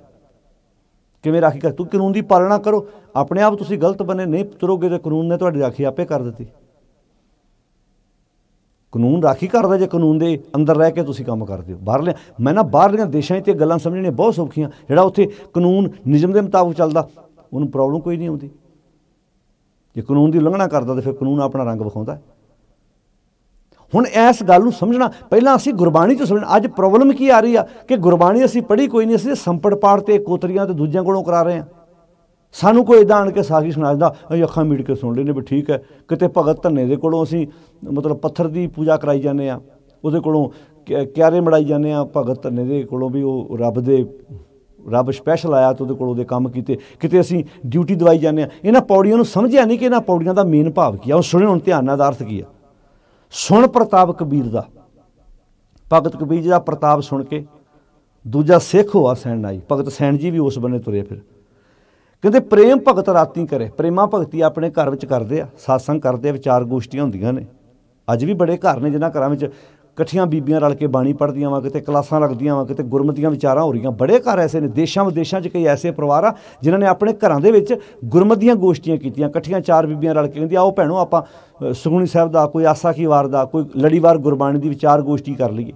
ਕਿਵੇਂ ਰਾਖੀ ਕਰ? ਤੂੰ ਕਾਨੂੰਨ ਦੀ ਪਾਲਣਾ ਕਰੋ, ਆਪਣੇ ਆਪ ਤੁਸੀਂ ਗਲਤ ਬਣੇ ਨਹੀਂ ਤੁਰੋਗੇ ਤਾਂ ਕਾਨੂੰਨ ਨੇ ਤੁਹਾਡੀ ਰਾਖੀ ਆਪੇ ਕਰ ਦਿੱਤੀ। ਕਾਨੂੰਨ ਰਾਖੀ ਕਰਦਾ ਜੇ ਕਾਨੂੰਨ ਦੇ ਅੰਦਰ ਰਹਿ ਕੇ ਤੁਸੀਂ ਕੰਮ ਕਰਦੇ ਹੋ। ਬਾਹਰਲੀਆਂ ਦੇਸ਼ਾਂ 'ਚ ਗੱਲਾਂ ਸਮਝਣੀਆਂ ਬਹੁਤ ਸੌਖੀਆਂ। ਜਿਹੜਾ ਉੱਥੇ ਕਾਨੂੰਨ ਨਿਯਮ ਦੇ ਮੁਤਾਬਕ ਚੱਲਦਾ ਉਹਨੂੰ ਪ੍ਰੋਬਲਮ ਕੋਈ ਨਹੀਂ ਆਉਂਦੀ। ਜੇ ਕਾਨੂੰਨ ਦੀ ਉਲੰਘਣਾ ਕਰਦਾ ਤਾਂ ਫਿਰ ਕਾਨੂੰਨ ਆਪਣਾ ਰੰਗ ਵਿਖਾਉਂਦਾ। ਹੁਣ ਇਸ ਗੱਲ ਨੂੰ ਸਮਝਣਾ, ਪਹਿਲਾਂ ਅਸੀਂ ਗੁਰਬਾਣੀ 'ਚ ਸਮਝਣਾ। ਅੱਜ ਪ੍ਰੋਬਲਮ ਕੀ ਆ ਰਹੀ ਆ ਕਿ ਗੁਰਬਾਣੀ ਅਸੀਂ ਪੜ੍ਹੀ ਕੋਈ ਨਹੀਂ, ਅਸੀਂ ਸੰਪੜ ਪਾੜ ਤੇ ਕੋਤਰੀਆਂ ਤੇ ਦੂਜਿਆਂ ਕੋਲੋਂ ਕਰਾ ਰਹੇ ਹਾਂ। ਸਾਨੂੰ ਕੋਈ ਇੱਦਾਂ ਆਣ ਕੇ ਸਾਖੀ ਸੁਣਾ ਦਿੰਦਾ, ਅਸੀਂ ਅੱਖਾਂ ਮੀਟ ਕੇ ਸੁਣ ਲੈਂਦੇ ਵੀ ਠੀਕ ਹੈ। ਕਿਤੇ ਭਗਤ ਧੰਨੇ ਦੇ ਕੋਲੋਂ ਅਸੀਂ ਮਤਲਬ ਪੱਥਰ ਦੀ ਪੂਜਾ ਕਰਾਈ ਜਾਂਦੇ ਹਾਂ, ਉਹਦੇ ਕੋਲੋਂ ਕਿਆਰੇ ਮੜਾਈ ਜਾਂਦੇ ਹਾਂ। ਭਗਤ ਧੰਨੇ ਦੇ ਕੋਲੋਂ ਵੀ ਉਹ ਰੱਬ ਸਪੈਸ਼ਲ ਆਇਆ ਤਾਂ ਉਹਦੇ ਕੋਲ ਉਹਦੇ ਕੰਮ ਕੀਤੇ। ਕਿਤੇ ਅਸੀਂ ਡਿਊਟੀ ਦਵਾਈ ਜਾਂਦੇ ਹਾਂ। ਇਹਨਾਂ ਪੌੜੀਆਂ ਨੂੰ ਸਮਝਿਆ ਨਹੀਂ ਕਿ ਇਹਨਾਂ ਪੌੜੀਆਂ ਦਾ ਮੇਨ ਭਾਵ ਕੀ ਆ। ਉਹ ਸੁਣਿਓ ਹੁਣ ਧਿਆਨ ਨਾਲ, ਅਰਥ ਕੀ ਆ। ਸੁਣ ਪ੍ਰਤਾਪ ਕਬੀਰ ਦਾ, ਭਗਤ ਕਬੀਰ ਜੀ ਦਾ ਪ੍ਰਤਾਪ ਸੁਣ ਕੇ ਦੂਜਾ ਸਿੱਖ ਹੋਆ ਸੈਣ ਆਈ। ਭਗਤ ਸੈਣ ਜੀ ਵੀ ਉਸ ਬੰਨੇ ਤੁਰੇ ਫਿਰ। ਕਹਿੰਦੇ ਪ੍ਰੇਮ ਭਗਤ ਰਾਤੀ ਕਰੇ। ਪ੍ਰੇਮਾ ਭਗਤੀ ਆਪਣੇ ਘਰ ਵਿੱਚ ਕਰਦੇ ਆ, ਸਾਤਸੰਗ ਕਰਦੇ ਆ, ਵਿਚਾਰ ਗੋਸ਼ਟੀਆਂ ਹੁੰਦੀਆਂ ਨੇ। ਅੱਜ ਵੀ ਬੜੇ ਘਰ ਨੇ ਜਿਨ੍ਹਾਂ ਘਰਾਂ ਵਿੱਚ ਇਕੱਠੀਆਂ ਬੀਬੀਆਂ ਰਲ ਕੇ ਬਾਣੀ ਪੜ੍ਹਦੀਆਂ ਵਾ, ਕਿਤੇ ਕਲਾਸਾਂ ਲੱਗਦੀਆਂ ਵਾ, ਕਿਤੇ ਗੁਰਮਤੀਆਂ ਵਿਚਾਰਾਂ ਹੋ ਰਹੀਆਂ। ਬੜੇ ਘਰ ਐਸੇ ਨੇ, ਦੇਸ਼ਾਂ ਵਿਦੇਸ਼ਾਂ 'ਚ ਕਈ ਐਸੇ ਪਰਿਵਾਰ ਆ ਜਿਨ੍ਹਾਂ ਨੇ ਆਪਣੇ ਘਰਾਂ ਦੇ ਵਿੱਚ ਗੁਰਮਤੀਆਂ ਗੋਸ਼ਟੀਆਂ ਕੀਤੀਆਂ। ਇਕੱਠੀਆਂ 4 ਬੀਬੀਆਂ ਰਲ ਕੇ ਕਹਿੰਦੀਆਂ ਆਓ ਭੈਣੋ ਆਪਾਂ ਸੁਖਮਨੀ ਸਾਹਿਬ ਦਾ, ਕੋਈ ਆਸਾ ਕੀ ਵਾਰ ਦਾ, ਕੋਈ ਲੜੀਵਾਰ ਗੁਰਬਾਣੀ ਦੀ ਵਿਚਾਰ ਗੋਸ਼ਟੀ ਕਰ ਲਈਏ।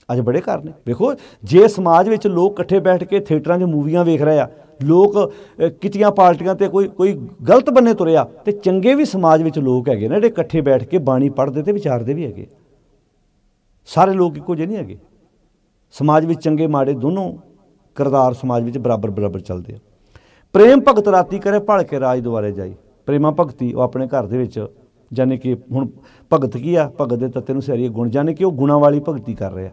ਅੱਜ ਬੜੇ ਘਰ ਨੇ। ਵੇਖੋ, ਜੇ ਸਮਾਜ ਵਿੱਚ ਲੋਕ ਇਕੱਠੇ ਬੈਠ ਕੇ ਥੀਏਟਰਾਂ 'ਚ ਮੂਵੀਆਂ ਵੇਖ ਰਹੇ ਆ, ਲੋਕ ਕਿਤੀਆਂ ਪਾਰਟੀਆਂ 'ਤੇ ਕੋਈ ਗਲਤ ਬੰਨੇ ਤੁਰਿਆ, ਅਤੇ ਚੰਗੇ ਵੀ ਸਮਾਜ ਵਿੱਚ ਲੋਕ ਹੈਗੇ ਨੇ ਜਿਹੜੇ ਇਕੱਠੇ ਬੈਠ ਕੇ ਬਾਣੀ ਪੜ੍ਹਦੇ ਅਤੇ ਵਿਚਾਰਦੇ ਵੀ ਹੈਗੇ। ਸਾਰੇ ਲੋਕ ਇੱਕੋ ਜਿਹੇ ਨਹੀਂ ਹੈਗੇ। ਸਮਾਜ ਵਿੱਚ ਚੰਗੇ ਮਾੜੇ ਦੋਨੋਂ ਕਿਰਦਾਰ ਸਮਾਜ ਵਿੱਚ ਬਰਾਬਰ ਚੱਲਦੇ ਆ। ਪ੍ਰੇਮ ਭਗਤ ਰਾਤੀ ਕਰੇ ਭਲ ਕੇ ਰਾਜ ਦੁਆਰੇ ਜਾਈ। ਪ੍ਰੇਮਾ ਭਗਤੀ ਉਹ ਆਪਣੇ ਘਰ ਦੇ ਵਿੱਚ, ਜਾਨੀ ਕਿ ਹੁਣ ਭਗਤ ਕੀ ਆ, ਭਗਤ ਦੇ ਤੱਤੇ ਨੂੰ ਸਿਆਰੀਏ ਗੁਣ, ਜਾਨੀ ਕਿ ਉਹ ਗੁਣਾਂ ਵਾਲੀ ਭਗਤੀ ਕਰ ਰਹੇ ਆ।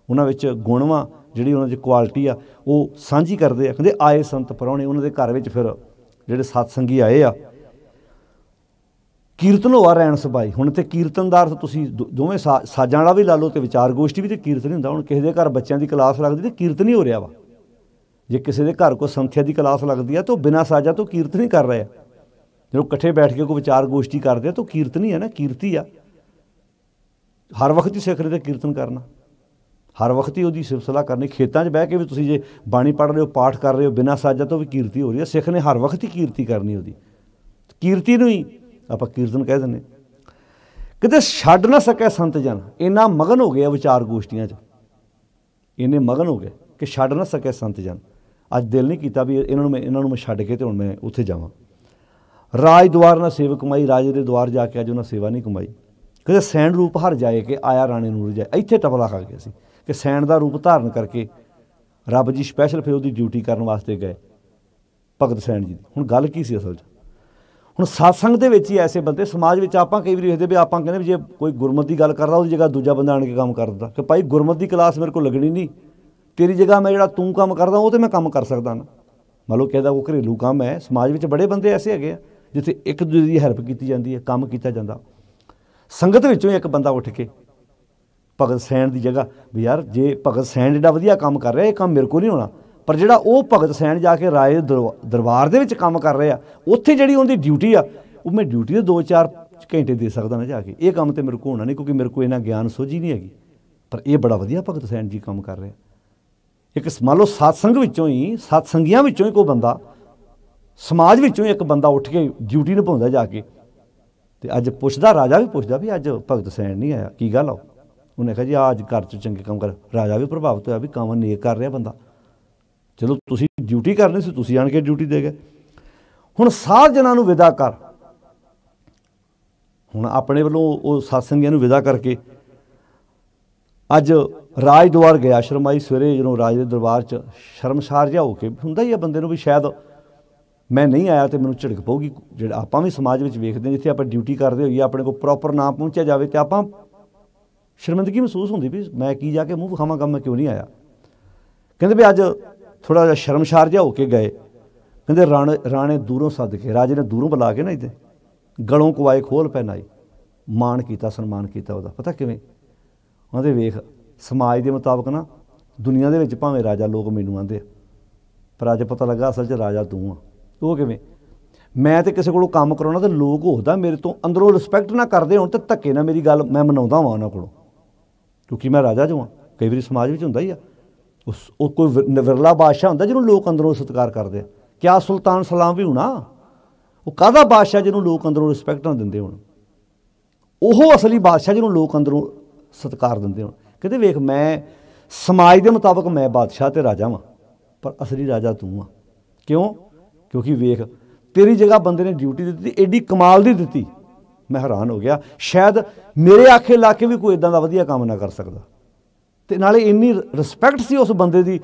ਉਹਨਾਂ ਵਿੱਚ ਗੁਣਵਾਂ ਜਿਹੜੀ ਉਹਨਾਂ 'ਚ ਕੁਆਲਿਟੀ ਆ ਉਹ ਸਾਂਝੀ ਕਰਦੇ ਆ। ਕਹਿੰਦੇ ਆਏ ਸੰਤ ਪ੍ਰਾਹੁਣੇ, ਉਹਨਾਂ ਦੇ ਘਰ ਵਿੱਚ ਫਿਰ ਜਿਹੜੇ ਸਤਸੰਗੀ ਆਏ ਆ। ਕੀਰਤਨ ਹੋਆ ਰਹਿਣ ਸਬਾਈ। ਹੁਣ ਤੇ ਕੀਰਤਨਦਾਰ ਤੁਸੀਂ ਦੋਵੇਂ ਸਾਜਾਂ ਵਾਲਾ ਵੀ ਲਾ ਲਓ ਅਤੇ ਵਿਚਾਰ ਗੋਸ਼ਟੀ ਵੀ ਤਾਂ ਕੀਰਤਨ ਹੀ ਹੁੰਦਾ। ਹੁਣ ਕਿਸੇ ਦੇ ਘਰ ਬੱਚਿਆਂ ਦੀ ਕਲਾਸ ਲੱਗਦੀ ਤਾਂ ਕੀਰਤਨ ਹੀ ਹੋ ਰਿਹਾ ਵਾ। ਜੇ ਕਿਸੇ ਦੇ ਘਰ ਕੋਈ ਸੰਥਿਆ ਦੀ ਕਲਾਸ ਲੱਗਦੀ ਆ ਤਾਂ ਉਹ ਬਿਨਾਂ ਸਾਜਾਂ ਤੋਂ ਕੀਰਤਨ ਹੀ ਕਰ ਰਹੇ ਆ। ਜਦੋਂ ਇਕੱਠੇ ਬੈਠ ਕੇ ਕੋਈ ਵਿਚਾਰ ਗੋਸ਼ਟੀ ਕਰਦੇ ਆ ਤਾਂ ਉਹ ਕੀਰਤਨ ਹੀ ਆ ਨਾ, ਕੀਰਤੀ ਆ। ਹਰ ਵਕਤ ਹੀ ਸਿੱਖ ਰਹੇ ਤੇ ਕੀਰਤਨ ਕਰਨਾ, ਹਰ ਵਕਤ ਹੀ ਉਹਦੀ ਸਿਫਤਸਲਾਹ ਕਰਨੀ। ਖੇਤਾਂ 'ਚ ਬਹਿ ਕੇ ਵੀ ਤੁਸੀਂ ਜੇ ਬਾਣੀ ਪੜ੍ਹ ਰਹੇ ਹੋ, ਪਾਠ ਕਰ ਰਹੇ ਹੋ, ਬਿਨਾਂ ਸਾਜਾਂ ਤੋਂ ਵੀ ਕੀਰਤੀ ਹੋ ਰਹੀ ਹੈ। ਸਿੱਖ ਨੇ ਹਰ ਵਕਤ ਹੀ ਕੀਰਤੀ ਕਰਨੀ ਉਹਦੀ। ਕੀਰਤੀ ਨੂੰ ਹੀ ਆਪਾਂ ਕੀਰਤਨ ਕਹਿ ਦਿੰਦੇ। ਕਿਤੇ ਛੱਡ ਨਾ ਸਕਿਆ ਸੰਤ ਜਨ, ਇੰਨਾ ਮਗਨ ਹੋ ਗਿਆ ਵਿਚਾਰ ਗੋਸ਼ਟੀਆਂ 'ਚ, ਇੰਨੇ ਮਗਨ ਹੋ ਗਏ ਕਿ ਛੱਡ ਨਾ ਸਕਿਆ ਸੰਤ ਜਨ। ਅੱਜ ਦਿਲ ਨਹੀਂ ਕੀਤਾ ਵੀ ਇਹਨਾਂ ਨੂੰ ਮੈਂ ਛੱਡ ਕੇ ਅਤੇ ਹੁਣ ਮੈਂ ਉੱਥੇ ਜਾਵਾਂ। ਰਾਜ ਦੁਆਰ ਨਾਲ ਸੇਵ ਕਮਾਈ, ਰਾਜੇ ਦੇ ਦੁਆਰ ਜਾ ਕੇ ਅੱਜ ਉਹਨਾਂ ਸੇਵਾ ਨਹੀਂ ਕਮਾਈ। ਕਿਤੇ ਸੈਣ ਰੂਪ ਹਰ ਜਾਏ ਕਿ ਆਇਆ ਰਾਣੇ ਨੂੰ ਰਜਾਏ। ਇੱਥੇ ਟਪਲਾ ਖਾ ਗਿਆ ਸੀ ਕਿ ਸੈਣ ਦਾ ਰੂਪ ਧਾਰਨ ਕਰਕੇ ਰੱਬ ਜੀ ਸਪੈਸ਼ਲ ਫਿਰ ਉਹਦੀ ਡਿਊਟੀ ਕਰਨ ਵਾਸਤੇ ਗਏ ਭਗਤ ਸੈਣ ਜੀ ਦੀ। ਹੁਣ ਗੱਲ ਕੀ ਸੀ ਅਸਲ 'ਚ? ਹੁਣ ਸਤਸੰਗ ਦੇ ਵਿੱਚ ਹੀ ਐਸੇ ਬੰਦੇ ਸਮਾਜ ਵਿੱਚ ਆਪਾਂ ਕਈ ਵਾਰੀ ਵੇਖਦੇ ਵੀ, ਆਪਾਂ ਕਹਿੰਦੇ ਵੀ ਜੇ ਕੋਈ ਗੁਰਮਤਿ ਦੀ ਗੱਲ ਕਰਦਾ ਉਹਦੀ ਜਗ੍ਹਾ ਦੂਜਾ ਬੰਦਾ ਆਣ ਕੇ ਕੰਮ ਕਰ ਦਿੰਦਾ ਕਿ ਭਾਈ ਗੁਰਮਤਿ ਦੀ ਕਲਾਸ ਮੇਰੇ ਕੋਲ ਲੱਗਣੀ ਨਹੀਂ, ਤੇਰੀ ਜਗ੍ਹਾ ਮੈਂ ਜਿਹੜਾ ਤੂੰ ਕੰਮ ਕਰਦਾ ਉਹ ਤਾਂ ਮੈਂ ਕੰਮ ਕਰ ਸਕਦਾ ਨਾ। ਮੰਨ ਲਓ ਕਿਸੇ ਦਾ ਕੋਈ ਘਰੇਲੂ ਕੰਮ ਹੈ, ਸਮਾਜ ਵਿੱਚ ਬੜੇ ਬੰਦੇ ਐਸੇ ਹੈਗੇ ਆ ਜਿੱਥੇ ਇੱਕ ਦੂਜੇ ਦੀ ਹੈਲਪ ਕੀਤੀ ਜਾਂਦੀ ਹੈ, ਕੰਮ ਕੀਤਾ ਜਾਂਦਾ। ਸੰਗਤ ਵਿੱਚੋਂ ਇੱਕ ਬੰਦਾ ਉੱਠ ਕੇ ਭਗਤ ਸੈਣ ਦੀ ਜਗ੍ਹਾ ਵੀ ਯਾਰ ਜੇ ਭਗਤ ਸੈਣ ਜਿਹੜਾ ਵਧੀਆ ਕੰਮ ਕਰ ਰਿਹਾ ਇਹ ਕੰਮ ਮੇਰੇ ਕੋਲ ਨਹੀਂ ਹੋਣਾ, ਪਰ ਜਿਹੜਾ ਉਹ ਭਗਤ ਸੈਣ ਜਾ ਕੇ ਰਾਏ ਦਰਬਾਰ ਦੇ ਵਿੱਚ ਕੰਮ ਕਰ ਰਹੇ ਆ, ਉੱਥੇ ਜਿਹੜੀ ਉਹਦੀ ਡਿਊਟੀ ਆ ਉਹ ਮੈਂ ਡਿਊਟੀ ਦੇ 2-4 ਘੰਟੇ ਦੇ ਸਕਦਾ ਨਾ ਜਾ ਕੇ। ਇਹ ਕੰਮ ਤਾਂ ਮੇਰੇ ਕੋਲ ਹੋਣਾ ਨਹੀਂ ਕਿਉਂਕਿ ਮੇਰੇ ਕੋਲ ਇਹਨਾਂ ਗਿਆਨ ਸੋਝੀ ਨਹੀਂ ਹੈਗੀ, ਪਰ ਇਹ ਬੜਾ ਵਧੀਆ ਭਗਤ ਸੈਣ ਜੀ ਕੰਮ ਕਰ ਰਿਹਾ। ਇੱਕ ਮੰਨ ਲਓ ਸਤਸੰਗ ਵਿੱਚੋਂ ਹੀ, ਸਤਸੰਗੀਆਂ ਵਿੱਚੋਂ ਹੀ ਕੋਈ ਬੰਦਾ, ਸਮਾਜ ਵਿੱਚੋਂ ਹੀ ਇੱਕ ਬੰਦਾ ਉੱਠ ਕੇ ਡਿਊਟੀ ਨਿਭਾਉਂਦਾ ਜਾ ਕੇ, ਅਤੇ ਅੱਜ ਪੁੱਛਦਾ, ਰਾਜਾ ਵੀ ਪੁੱਛਦਾ ਵੀ ਅੱਜ ਭਗਤ ਸੈਣ ਨਹੀਂ ਆਇਆ, ਕੀ ਗੱਲ ਆ? ਉਹਨੇ ਕਿਹਾ ਜੀ ਆ ਅੱਜ ਘਰ 'ਚ ਚੰਗੇ ਕੰਮ ਕਰ। ਰਾਜਾ ਵੀ ਪ੍ਰਭਾਵਿਤ ਹੋਇਆ ਵੀ ਕੰਮ ਨੇਕ ਕਰ ਰਿਹਾ ਬੰਦਾ, ਚਲੋ ਤੁਸੀਂ ਡਿਊਟੀ ਕਰਨੀ ਸੀ, ਤੁਸੀਂ ਆਣ ਕੇ ਡਿਊਟੀ ਦੇ ਗਏ। ਹੁਣ ਸਾਧ ਜਨਾਂ ਨੂੰ ਵਿਦਾ ਕਰ। ਹੁਣ ਆਪਣੇ ਵੱਲੋਂ ਉਹ ਸਤਸੰਗੀਆਂ ਨੂੰ ਵਿਦਾ ਕਰਕੇ ਅੱਜ ਰਾਜ ਦੁਆਰ ਗਿਆ। ਸ਼ਰਮਾਈ ਸਵੇਰੇ ਜਦੋਂ ਰਾਜ ਦੇ ਦਰਬਾਰ 'ਚ ਸ਼ਰਮਸਾਰ ਜਿਹਾ ਹੋ ਕੇ ਹੁੰਦਾ ਹੀ ਆ ਬੰਦੇ ਨੂੰ ਵੀ ਸ਼ਾਇਦ मैं नहीं आया तो मैनूं झिड़क पऊगी। ਜਿਹੜਾ ਆਪਾਂ ਵੀ ਸਮਾਜ ਵਿੱਚ ਵੇਖਦੇ ਹਾਂ, ਜਿੱਥੇ ਆਪਾਂ ਡਿਊਟੀ ਕਰਦੇ ਹੋਈਏ ਆਪਣੇ ਕੋਲ ਪ੍ਰੋਪਰ ਨਾ ਪਹੁੰਚਿਆ ਜਾਵੇ ਤੇ ਆਪਾਂ ਸ਼ਰਮਿੰਦਗੀ ਮਹਿਸੂਸ ਹੁੰਦੀ ਵੀ ਮੈਂ ਕੀ ਜਾ ਕੇ ਮੂੰਹ ਵਿਖਾਵਾਂਗਾ, ਮੈਂ ਕਿਉਂ ਨਹੀਂ ਆਇਆ। ਕਹਿੰਦੇ ਵੀ ਅੱਜ ਥੋੜ੍ਹਾ ਜਿਹਾ ਸ਼ਰਮਸ਼ਾਰ ਜਿਹਾ ਹੋ ਕੇ ਗਏ। ਕਹਿੰਦੇ ਰਾਣੇ ਦੂਰੋਂ ਸੱਦ ਕੇ, ਰਾਜੇ ਨੇ ਦੂਰੋਂ ਬੁਲਾ ਕੇ ਨਾ ਇੱਦਾਂ ਗਲੋਂ ਕਵਾਏ ਖੋਲ ਪਹਿਨਾਈ, ਮਾਣ ਕੀਤਾ, ਸਨਮਾਨ ਕੀਤਾ ਉਹਦਾ। ਪਤਾ ਕਿਵੇਂ? ਉਹਦੇ ਵੇਖ ਸਮਾਜ ਦੇ ਮੁਤਾਬਕ ਨਾ ਦੁਨੀਆ ਦੇ ਵਿੱਚ ਭਾਵੇਂ ਰਾਜਾ ਲੋਕ ਮੈਨੂੰ ਆਂਦੇ ਆ, ਪਰ ਅੱਜ ਪਤਾ ਲੱਗਾ ਅਸਲ 'ਚ ਰਾਜਾ ਤੂੰ ਆ। ਉਹ ਕਿਵੇਂ? ਮੈਂ ਤਾਂ ਕਿਸੇ ਕੋਲੋਂ ਕੰਮ ਕਰਾਉਣਾ ਤਾਂ ਲੋਕ ਹੋਦਾ ਮੇਰੇ ਤੋਂ ਅੰਦਰੋਂ ਰਿਸਪੈਕਟ ਨਾ ਕਰਦੇ ਹੋਣ ਤੇ ਧੱਕੇ ਨਾਲ ਮੇਰੀ ਗੱਲ ਮੈਂ ਮਨਾਉਂਦਾ ਵਾਂ ਉਹਨਾਂ ਕੋਲੋਂ, ਕਿਉਂਕਿ ਮੈਂ ਰਾਜਾ ਜੋ ਹਾਂ। ਕਈ ਵਾਰੀ ਸਮਾਜ ਵਿੱਚ ਹੁੰਦਾ ਹੀ ਆ, ਉਹ ਕੋਈ ਵਿਰਲਾ ਬਾਦਸ਼ਾਹ ਹੁੰਦਾ ਜਿਹਨੂੰ ਲੋਕ ਅੰਦਰੋਂ ਸਤਿਕਾਰ ਕਰਦੇ ਆ। ਕਿਆ ਸੁਲਤਾਨ ਸਲਾਮ ਵੀ ਹੋਣਾ, ਉਹ ਕਾਹਦਾ ਬਾਦਸ਼ਾਹ ਜਿਹਨੂੰ ਲੋਕ ਅੰਦਰੋਂ ਰਿਸਪੈਕਟ ਨਾ ਦਿੰਦੇ ਹੋਣ। ਉਹ ਅਸਲੀ ਬਾਦਸ਼ਾਹ ਜਿਹਨੂੰ ਲੋਕ ਅੰਦਰੋਂ ਸਤਿਕਾਰ ਦਿੰਦੇ ਹੋਣ। ਕਹਿੰਦੇ ਵੇਖ ਮੈਂ ਸਮਾਜ ਦੇ ਮੁਤਾਬਕ ਮੈਂ ਬਾਦਸ਼ਾਹ ਤੇ ਰਾਜਾ ਵਾਂ, ਪਰ ਅਸਲੀ ਰਾਜਾ ਤੂੰ ਆ। ਕਿਉਂ? ਕਿਉਂਕਿ ਵੇਖ ਤੇਰੀ ਜਗ੍ਹਾ ਬੰਦੇ ਨੇ ਡਿਊਟੀ ਦਿੱਤੀ, ਐਡੀ ਕਮਾਲ ਦੀ ਦਿੱਤੀ, ਮੈਂ ਹੈਰਾਨ ਹੋ ਗਿਆ। ਸ਼ਾਇਦ ਮੇਰੇ ਆਖੇ ਲਾ ਕੇ ਵੀ ਕੋਈ ਇੱਦਾਂ ਦਾ ਵਧੀਆ ਕੰਮ ਨਾ ਕਰ ਸਕਦਾ। ਅਤੇ ਨਾਲੇ ਇੰਨੀ ਰਿਸਪੈਕਟ ਸੀ ਉਸ ਬੰਦੇ ਦੀ।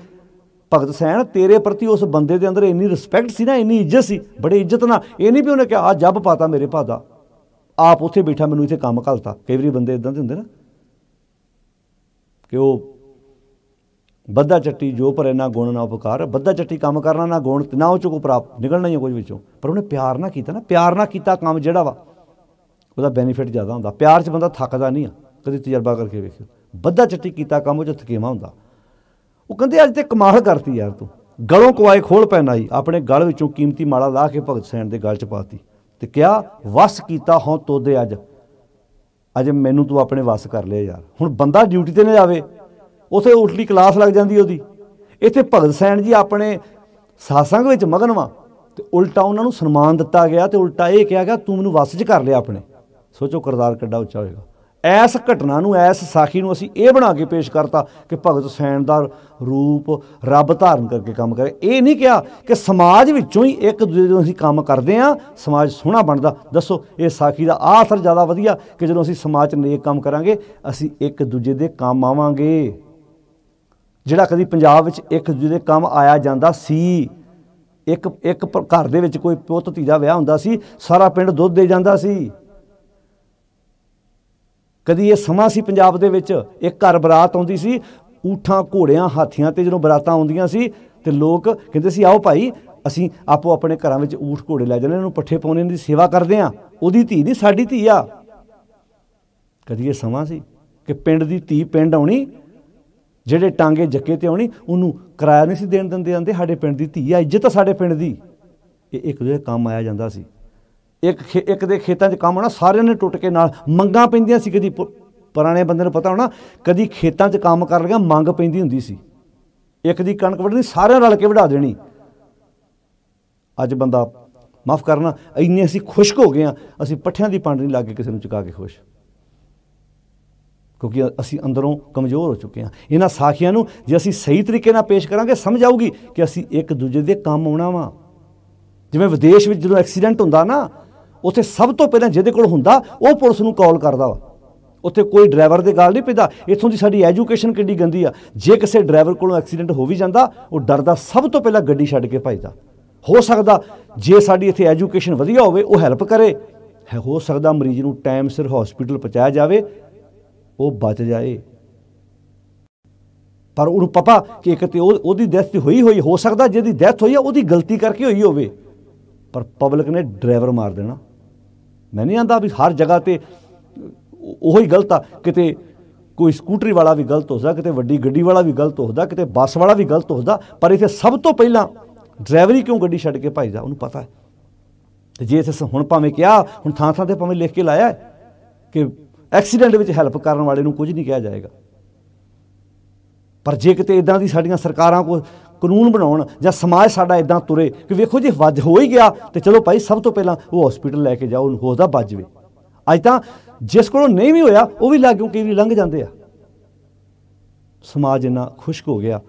ਭਗਤ ਸੈਣ ਤੇਰੇ ਪ੍ਰਤੀ ਉਸ ਬੰਦੇ ਦੇ ਅੰਦਰ ਇੰਨੀ ਰਿਸਪੈਕਟ ਸੀ ਨਾ, ਇੰਨੀ ਇੱਜ਼ਤ ਸੀ, ਬੜੀ ਇੱਜ਼ਤ ਨਾਲ। ਇਹ ਨਹੀਂ ਵੀ ਉਹਨੇ ਕਿਹਾ ਆ ਜੱਬ ਪਾਤਾ ਮੇਰੇ ਭਾ ਦਾ, ਆਪ ਉੱਥੇ ਬੈਠਾ ਮੈਨੂੰ ਇੱਥੇ ਕੰਮ ਘੱਲਤਾ। ਕਈ ਵਾਰੀ ਬੰਦੇ ਇੱਦਾਂ ਦੇ ਹੁੰਦੇ ਨਾ ਕਿ ਉਹ ਬੱਧਾ ਚੱਟੀ ਜੋ ਭਰੇ ਨਾ ਗੁਣ ਨਾ ਉਪਕਾਰ। ਬੱਧਾ ਚੱਟੀ ਕੰਮ ਕਰਨਾ ਨਾ ਗੁਣ ਨਾ ਉਹ 'ਚੋਂ ਕੋਈ ਪ੍ਰਾਪਤ ਨਿਕਲਣਾ ਹੀ ਆ ਕੁਝ ਵਿੱਚੋਂ। ਪਰ ਉਹਨੇ ਪਿਆਰ ਨਾ ਕੀਤਾ ਨਾ, ਪਿਆਰ ਨਾ ਕੀਤਾ ਕੰਮ ਜਿਹੜਾ ਵਾ ਉਹਦਾ ਬੈਨੀਫਿਟ ਜ਼ਿਆਦਾ ਹੁੰਦਾ। ਪਿਆਰ 'ਚ ਬੰਦਾ ਥੱਕਦਾ ਨਹੀਂ ਆ, ਕਦੇ ਤਜਰਬਾ ਕਰਕੇ ਵੇਖਿਓ। ਬੱਧਾ ਚੱਟੀ ਕੀਤਾ ਕੰਮ ਉਹ 'ਚ ਥਕੇਵਾਂ ਹੁੰਦਾ। ਉਹ ਕਹਿੰਦੇ ਅੱਜ ਤੇ ਕਮਾਲ ਕਰਤੀ ਯਾਰ ਤੂੰ, ਗਲੋਂ ਕਵਾਏ ਖੋਲ ਪਹਿਨਾਈ, ਆਪਣੇ ਗਲ ਵਿੱਚੋਂ ਕੀਮਤੀ ਮਾਲਾ ਲਾਹ ਕੇ ਭਗਤ ਸੈਣ ਦੇ ਗਲ 'ਚ ਪਾਤੀ ਅਤੇ ਕਿਹਾ ਵਸ ਕੀਤਾ ਹੋਂ ਤੋਦੇ ਅੱਜ ਮੈਨੂੰ ਤੂੰ ਆਪਣੇ ਵੱਸ ਕਰ ਲਿਆ ਯਾਰ। ਹੁਣ ਬੰਦਾ ਡਿਊਟੀ 'ਤੇ ਨਾ ਜਾਵੇ, ਉੱਥੇ ਉਲਟੀ ਕਲਾਸ ਲੱਗ ਜਾਂਦੀ ਉਹਦੀ। ਇੱਥੇ ਭਗਤ ਸੈਣ ਜੀ ਆਪਣੇ ਸਾਸੰਗ ਵਿੱਚ ਮਗਨ ਵਾ ਅਤੇ ਉਲਟਾ ਉਹਨਾਂ ਨੂੰ ਸਨਮਾਨ ਦਿੱਤਾ ਗਿਆ ਅਤੇ ਉਲਟਾ ਇਹ ਕਿਹਾ ਗਿਆ ਤੂੰ ਮੈਨੂੰ ਵੱਸ 'ਚ ਕਰ ਲਿਆ ਆਪਣੇ। ਸੋਚੋ ਕਿਰਦਾਰ ਕਿੱਡਾ ਉੱਚਾ ਹੋਏਗਾ। ਇਸ ਘਟਨਾ ਨੂੰ, ਇਸ ਸਾਖੀ ਨੂੰ ਅਸੀਂ ਇਹ ਬਣਾ ਕੇ ਪੇਸ਼ ਕਰਤਾ ਕਿ ਭਗਤ ਸੈਣ ਦਾ ਰੂਪ ਰੱਬ ਧਾਰਨ ਕਰਕੇ ਕੰਮ ਕਰੇ। ਇਹ ਨਹੀਂ ਕਿਹਾ ਕਿ ਸਮਾਜ ਵਿੱਚੋਂ ਹੀ ਇੱਕ ਦੂਜੇ ਜਦੋਂ ਅਸੀਂ ਕੰਮ ਕਰਦੇ ਹਾਂ ਸਮਾਜ ਸੋਹਣਾ ਬਣਦਾ। ਦੱਸੋ ਇਹ ਸਾਖੀ ਦਾ ਆਹ ਅਸਰ ਜ਼ਿਆਦਾ ਵਧੀਆ ਕਿ ਜਦੋਂ ਅਸੀਂ ਸਮਾਜ 'ਚ ਨੇਕ ਕੰਮ ਕਰਾਂਗੇ ਅਸੀਂ ਇੱਕ ਦੂਜੇ ਦੇ ਕੰਮ ਆਵਾਂਗੇ। ਜਿਹੜਾ ਕਦੀ ਪੰਜਾਬ ਵਿੱਚ ਇੱਕ ਦੂਜੇ ਦੇ ਕੰਮ ਆਇਆ ਜਾਂਦਾ ਸੀ। ਇੱਕ ਘਰ ਦੇ ਵਿੱਚ ਕੋਈ ਪੁੱਤ ਧੀ ਦਾ ਵਿਆਹ ਹੁੰਦਾ ਸੀ, ਸਾਰਾ ਪਿੰਡ ਦੁੱਧ ਦੇ ਜਾਂਦਾ ਸੀ। ਕਦੀ ਇਹ ਸਮਾਂ ਸੀ ਪੰਜਾਬ ਦੇ ਵਿੱਚ ਇੱਕ ਘਰ ਬਰਾਤ ਆਉਂਦੀ ਸੀ, ਊਠਾਂ ਘੋੜਿਆਂ ਹਾਥੀਆਂ 'ਤੇ ਜਦੋਂ ਬਰਾਤਾਂ ਆਉਂਦੀਆਂ ਸੀ ਅਤੇ ਲੋਕ ਕਹਿੰਦੇ ਸੀ ਆਓ ਭਾਈ ਅਸੀਂ ਆਪੋ ਆਪਣੇ ਘਰਾਂ ਵਿੱਚ ਊਠ ਘੋੜੇ ਲੈ ਜਾਂਦੇ, ਇਹਨੂੰ ਪੱਠੇ ਪਾਉਣੇ ਦੀ ਸੇਵਾ ਕਰਦੇ ਹਾਂ। ਉਹਦੀ ਧੀ ਨਹੀਂ ਸਾਡੀ ਧੀ ਆ। ਕਦੀ ਇਹ ਸਮਾਂ ਸੀ ਕਿ ਪਿੰਡ ਦੀ ਧੀ ਪਿੰਡ ਆਉਣੀ, ਜਿਹੜੇ ਟਾਂਗੇ ਜੱਕੇ 'ਤੇ ਆਉਣੀ, ਉਹਨੂੰ ਕਿਰਾਇਆ ਨਹੀਂ ਸੀ ਦੇਣ ਦਿੰਦੇ। ਆਂਦੇ ਸਾਡੇ ਪਿੰਡ ਦੀ ਧੀ ਆ, ਇੱਜ਼ਤ ਆ ਸਾਡੇ ਪਿੰਡ ਦੀ। ਇਹ ਇੱਕ ਦੂਜੇ ਕੰਮ ਆਇਆ ਜਾਂਦਾ ਸੀ। ਇੱਕ ਦੇ ਖੇਤਾਂ 'ਚ ਕੰਮ ਹੋਣਾ, ਸਾਰਿਆਂ ਨੇ ਟੁੱਟ ਕੇ ਨਾਲ ਮੰਗਾਂ ਪੈਂਦੀਆਂ ਸੀ। ਕਦੀ ਪੁਰਾਣੇ ਬੰਦੇ ਨੂੰ ਪਤਾ ਹੋਣਾ, ਕਦੀ ਖੇਤਾਂ 'ਚ ਕੰਮ ਕਰਨ ਲੱਗਿਆ ਮੰਗ ਪੈਂਦੀ ਹੁੰਦੀ ਸੀ। ਇੱਕ ਦੀ ਕਣਕ ਵੱਢਣੀ ਸਾਰਿਆਂ ਰਲ ਕੇ ਵਢਾ ਦੇਣੀ। ਅੱਜ ਬੰਦਾ ਮਾਫ਼ ਕਰਨਾ ਇੰਨੇ ਅਸੀਂ ਖੁਸ਼ਕ ਹੋ ਗਏ ਹਾਂ, ਅਸੀਂ ਪੱਠਿਆਂ ਦੀ ਪੰਡ ਨਹੀਂ ਲਾ ਕੇ ਕਿਸੇ ਨੂੰ ਚੁਕਾ ਕੇ ਖੁਸ਼, ਕਿਉਂਕਿ ਅਸੀਂ ਅੰਦਰੋਂ ਕਮਜ਼ੋਰ ਹੋ ਚੁੱਕੇ ਹਾਂ। ਇਹਨਾਂ ਸਾਖੀਆਂ ਨੂੰ ਜੇ ਅਸੀਂ ਸਹੀ ਤਰੀਕੇ ਨਾਲ ਪੇਸ਼ ਕਰਾਂਗੇ ਸਮਝ ਆਊਗੀ ਕਿ ਅਸੀਂ ਇੱਕ ਦੂਜੇ ਦੇ ਕੰਮ ਆਉਣਾ ਵਾ। ਜਿਵੇਂ ਵਿਦੇਸ਼ ਵਿੱਚ ਜਦੋਂ ਐਕਸੀਡੈਂਟ ਹੁੰਦਾ ਨਾ, ਉੱਥੇ ਸਭ ਤੋਂ ਪਹਿਲਾਂ ਜਿਹਦੇ ਕੋਲ ਹੁੰਦਾ ਉਹ ਪੁਲਿਸ ਨੂੰ ਕਾਲ ਕਰਦਾ ਵਾ। ਉੱਥੇ ਕੋਈ ਡਰਾਈਵਰ ਦੇ ਗੱਲ ਨਹੀਂ ਪੈਂਦਾ। ਇੱਥੋਂ ਦੀ ਸਾਡੀ ਐਜੂਕੇਸ਼ਨ ਕਿੱਡੀ ਗੰਦੀ ਆ। ਜੇ ਕਿਸੇ ਡਰਾਈਵਰ ਕੋਲੋਂ ਐਕਸੀਡੈਂਟ ਹੋ ਵੀ ਜਾਂਦਾ, ਉਹ ਡਰਦਾ ਸਭ ਤੋਂ ਪਹਿਲਾਂ ਗੱਡੀ ਛੱਡ ਕੇ ਭੱਜਦਾ। ਹੋ ਸਕਦਾ ਜੇ ਸਾਡੀ ਇੱਥੇ ਐਜੂਕੇਸ਼ਨ ਵਧੀਆ ਹੋਵੇ ਉਹ ਹੈਲਪ ਕਰੇ, ਹੋ ਸਕਦਾ ਮਰੀਜ਼ ਨੂੰ ਟਾਈਮ ਸਿਰ ਹੌਸਪੀਟਲ ਪਹੁੰਚਾਇਆ ਜਾਵੇ, ਉਹ ਬਚ ਜਾਏ। ਪਰ ਉਹਨੂੰ ਪਤਾ ਕਿ ਇੱਕ ਤਾਂ ਉਹਦੀ ਡੈਥ ਹੋਈ ਹੋ ਸਕਦਾ ਜਿਹਦੀ ਡੈਥ ਹੋਈ ਆ ਉਹਦੀ ਗਲਤੀ ਕਰਕੇ ਹੋਈ ਹੋਵੇ, ਪਰ ਪਬਲਿਕ ਨੇ ਡਰਾਈਵਰ ਮਾਰ ਦੇਣਾ। ਮੈਂ ਨਹੀਂ ਆਂਦਾ ਵੀ ਹਰ ਜਗ੍ਹਾ 'ਤੇ ਉਹੀ ਗਲਤ ਆ। ਕਿਤੇ ਕੋਈ ਸਕੂਟਰੀ ਵਾਲਾ ਵੀ ਗਲਤ ਹੋ ਸਕਦਾ, ਕਿਤੇ ਵੱਡੀ ਗੱਡੀ ਵਾਲਾ ਵੀ ਗਲਤ ਹੋ ਸਕਦਾ, ਕਿਤੇ ਬੱਸ ਵਾਲਾ ਵੀ ਗਲਤ ਹੋ ਸਕਦਾ, ਪਰ ਇੱਥੇ ਸਭ ਤੋਂ ਪਹਿਲਾਂ ਡਰਾਈਵਰ ਹੀ ਕਿਉਂ ਗੱਡੀ ਛੱਡ ਕੇ ਭੱਜਦਾ ਉਹਨੂੰ ਪਤਾ ਹੈ। ਅਤੇ ਜੇ ਇੱਥੇ ਹੁਣ ਭਾਵੇਂ ਕਿਹਾ, ਹੁਣ ਥਾਂ ਥਾਂ 'ਤੇ ਭਾਵੇਂ ਲਿਖ ਕੇ ਲਾਇਆ ਕਿ ਐਕਸੀਡੈਂਟ ਵਿੱਚ ਹੈਲਪ ਕਰਨ ਵਾਲੇ ਨੂੰ ਕੁਝ ਨਹੀਂ ਕਿਹਾ ਜਾਏਗਾ, ਪਰ ਜੇ ਕਿਤੇ ਇੱਦਾਂ ਦੀ ਸਾਡੀਆਂ ਸਰਕਾਰਾਂ ਕੋਲ ਕਾਨੂੰਨ ਬਣਾਉਣ ਜਾਂ ਸਮਾਜ ਸਾਡਾ ਇੱਦਾਂ ਤੁਰੇ ਕਿ ਵੇਖੋ ਜੇ ਵੱਜ ਹੋ ਹੀ ਗਿਆ ਤਾਂ ਚਲੋ ਭਾਈ ਸਭ ਤੋਂ ਪਹਿਲਾਂ ਉਹ ਹੌਸਪੀਟਲ ਲੈ ਕੇ ਜਾਓ, ਉਹਨੂੰ ਹੋ ਸਕਦਾ ਬਚ ਜਾਵੇ। ਅੱਜ ਤਾਂ ਜਿਸ ਕੋਲੋਂ ਨਹੀਂ ਵੀ ਹੋਇਆ ਉਹ ਵੀ ਲਾਗਿਓਂ ਕਈ ਵਾਰੀ ਲੰਘ ਜਾਂਦੇ ਆ। ਸਮਾਜ ਇੰਨਾ ਖੁਸ਼ਕ ਹੋ ਗਿਆ,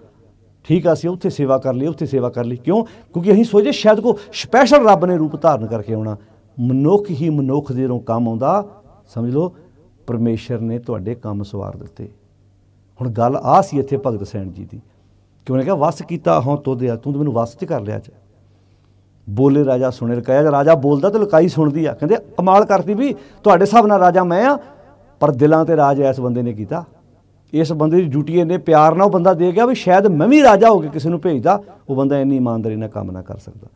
ਠੀਕ ਆ ਅਸੀਂ ਉੱਥੇ ਸੇਵਾ ਕਰ ਲਈ, ਉੱਥੇ ਸੇਵਾ ਕਰ ਲਈ। ਕਿਉਂ? ਕਿਉਂਕਿ ਅਸੀਂ ਸੋਚੇ ਸ਼ਾਇਦ ਕੋਈ ਸਪੈਸ਼ਲ ਰੱਬ ਨੇ ਰੂਪ ਧਾਰਨ ਕਰਕੇ ਆਉਣਾ। ਮਨੁੱਖ ਹੀ ਮਨੁੱਖ ਦੇ ਜਦੋਂ ਕੰਮ ਆਉਂਦਾ ਸਮਝ ਲਓ ਪਰਮੇਸ਼ਰ ਨੇ ਤੁਹਾਡੇ ਕੰਮ ਸਵਾਰ ਦਿੱਤੇ। ਹੁਣ ਗੱਲ ਆਹ ਸੀ ਇੱਥੇ ਭਗਤ ਸੈਣ ਜੀ ਦੀ ਕਿ ਉਹਨੇ ਕਿਹਾ ਵਸ ਕੀਤਾ ਹਾਂ ਤੋਦਿਆ, ਤੂੰ ਤਾਂ ਮੈਨੂੰ ਵਸ 'ਚ ਕਰ ਲਿਆ। बोले राजा सुने लुकाया। जब राजा बोलता तो लुकाई सुनती आ। कहते कमाल करती भी तुहाडे हिसाब नाल राजा मैं आ, पर दिलों ते राज इस बंदे ने किया। इस बंदे की ड्यूटी इन्ने प्यार नाल बंदा दे गया भी शायद मैं भी राजा होकर किसी को भेजदा, वो बंदा इन्नी ईमानदारी नाल काम ना कर सकता।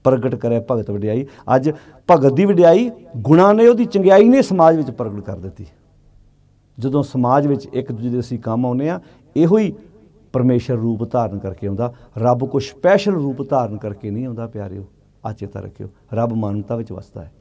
प्रगट करे भगत वडियाई। अज भगत की वडियाई गुणा ने, उहदी चंगियाई ने समाज में प्रगट कर दी। जदों समाज में एक दूजे दे असीं काम आउंदे आ, इहो ही परमेश्वर रूप धारण करके आउंदा। रब को स्पैशल रूप धारण करके नहीं आउंदा प्यारिओ, आ चेता रखियो। रब मानवता विच वसदा है।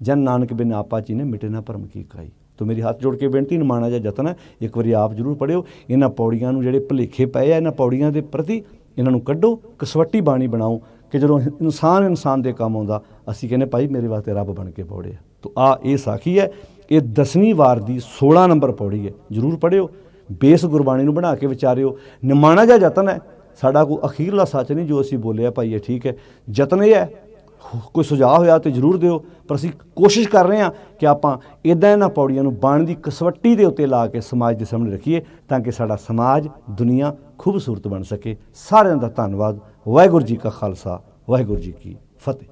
जन नानक बिन आपा जी ने मिटे ना भरम की काई। तो मेरी हाथ जोड़ के बेनती, निमाणा जिहा जतन है, एक बारी आप जरूर पढ़िओ। इन्हां पौड़ियां नूं जिहड़े भुलेखे पए आ, इन्हां पौड़ियां दे प्रति इन्हां नूं कड्ढो, कसवट्टी बाणी बनाओ कि जदों इंसान दे काम आउंदा असीं कहने भाई मेरे वास्ते रब बन के पौड़े। तो आ ये साखी है, ये 10वीं वार दी 16 नंबर पौड़ी है। जरूर पढ़िओ, बेस गुरबाणी नूं बना के विचारिओ। निमाणा जिहा जतन है, साडा कोई अखीरला सच नहीं जो असीं बोलिया भाई ये ठीक है। जतन ये है, कोई सुझाव होया तो जरूर दिओ, पर असीं कोशिश कर रहे हैं कि आपां इदां इन्हां पौड़ियां नूं बाण दी कसवट्टी दे उत्ते ला के समाज दे सामने रखीए, ताकि साडा समाज दुनिया खूबसूरत बन सके। सारिआं दा धन्नवाद। वाहिगुरू जी का खालसा, वाहिगुरू जी की फतेह।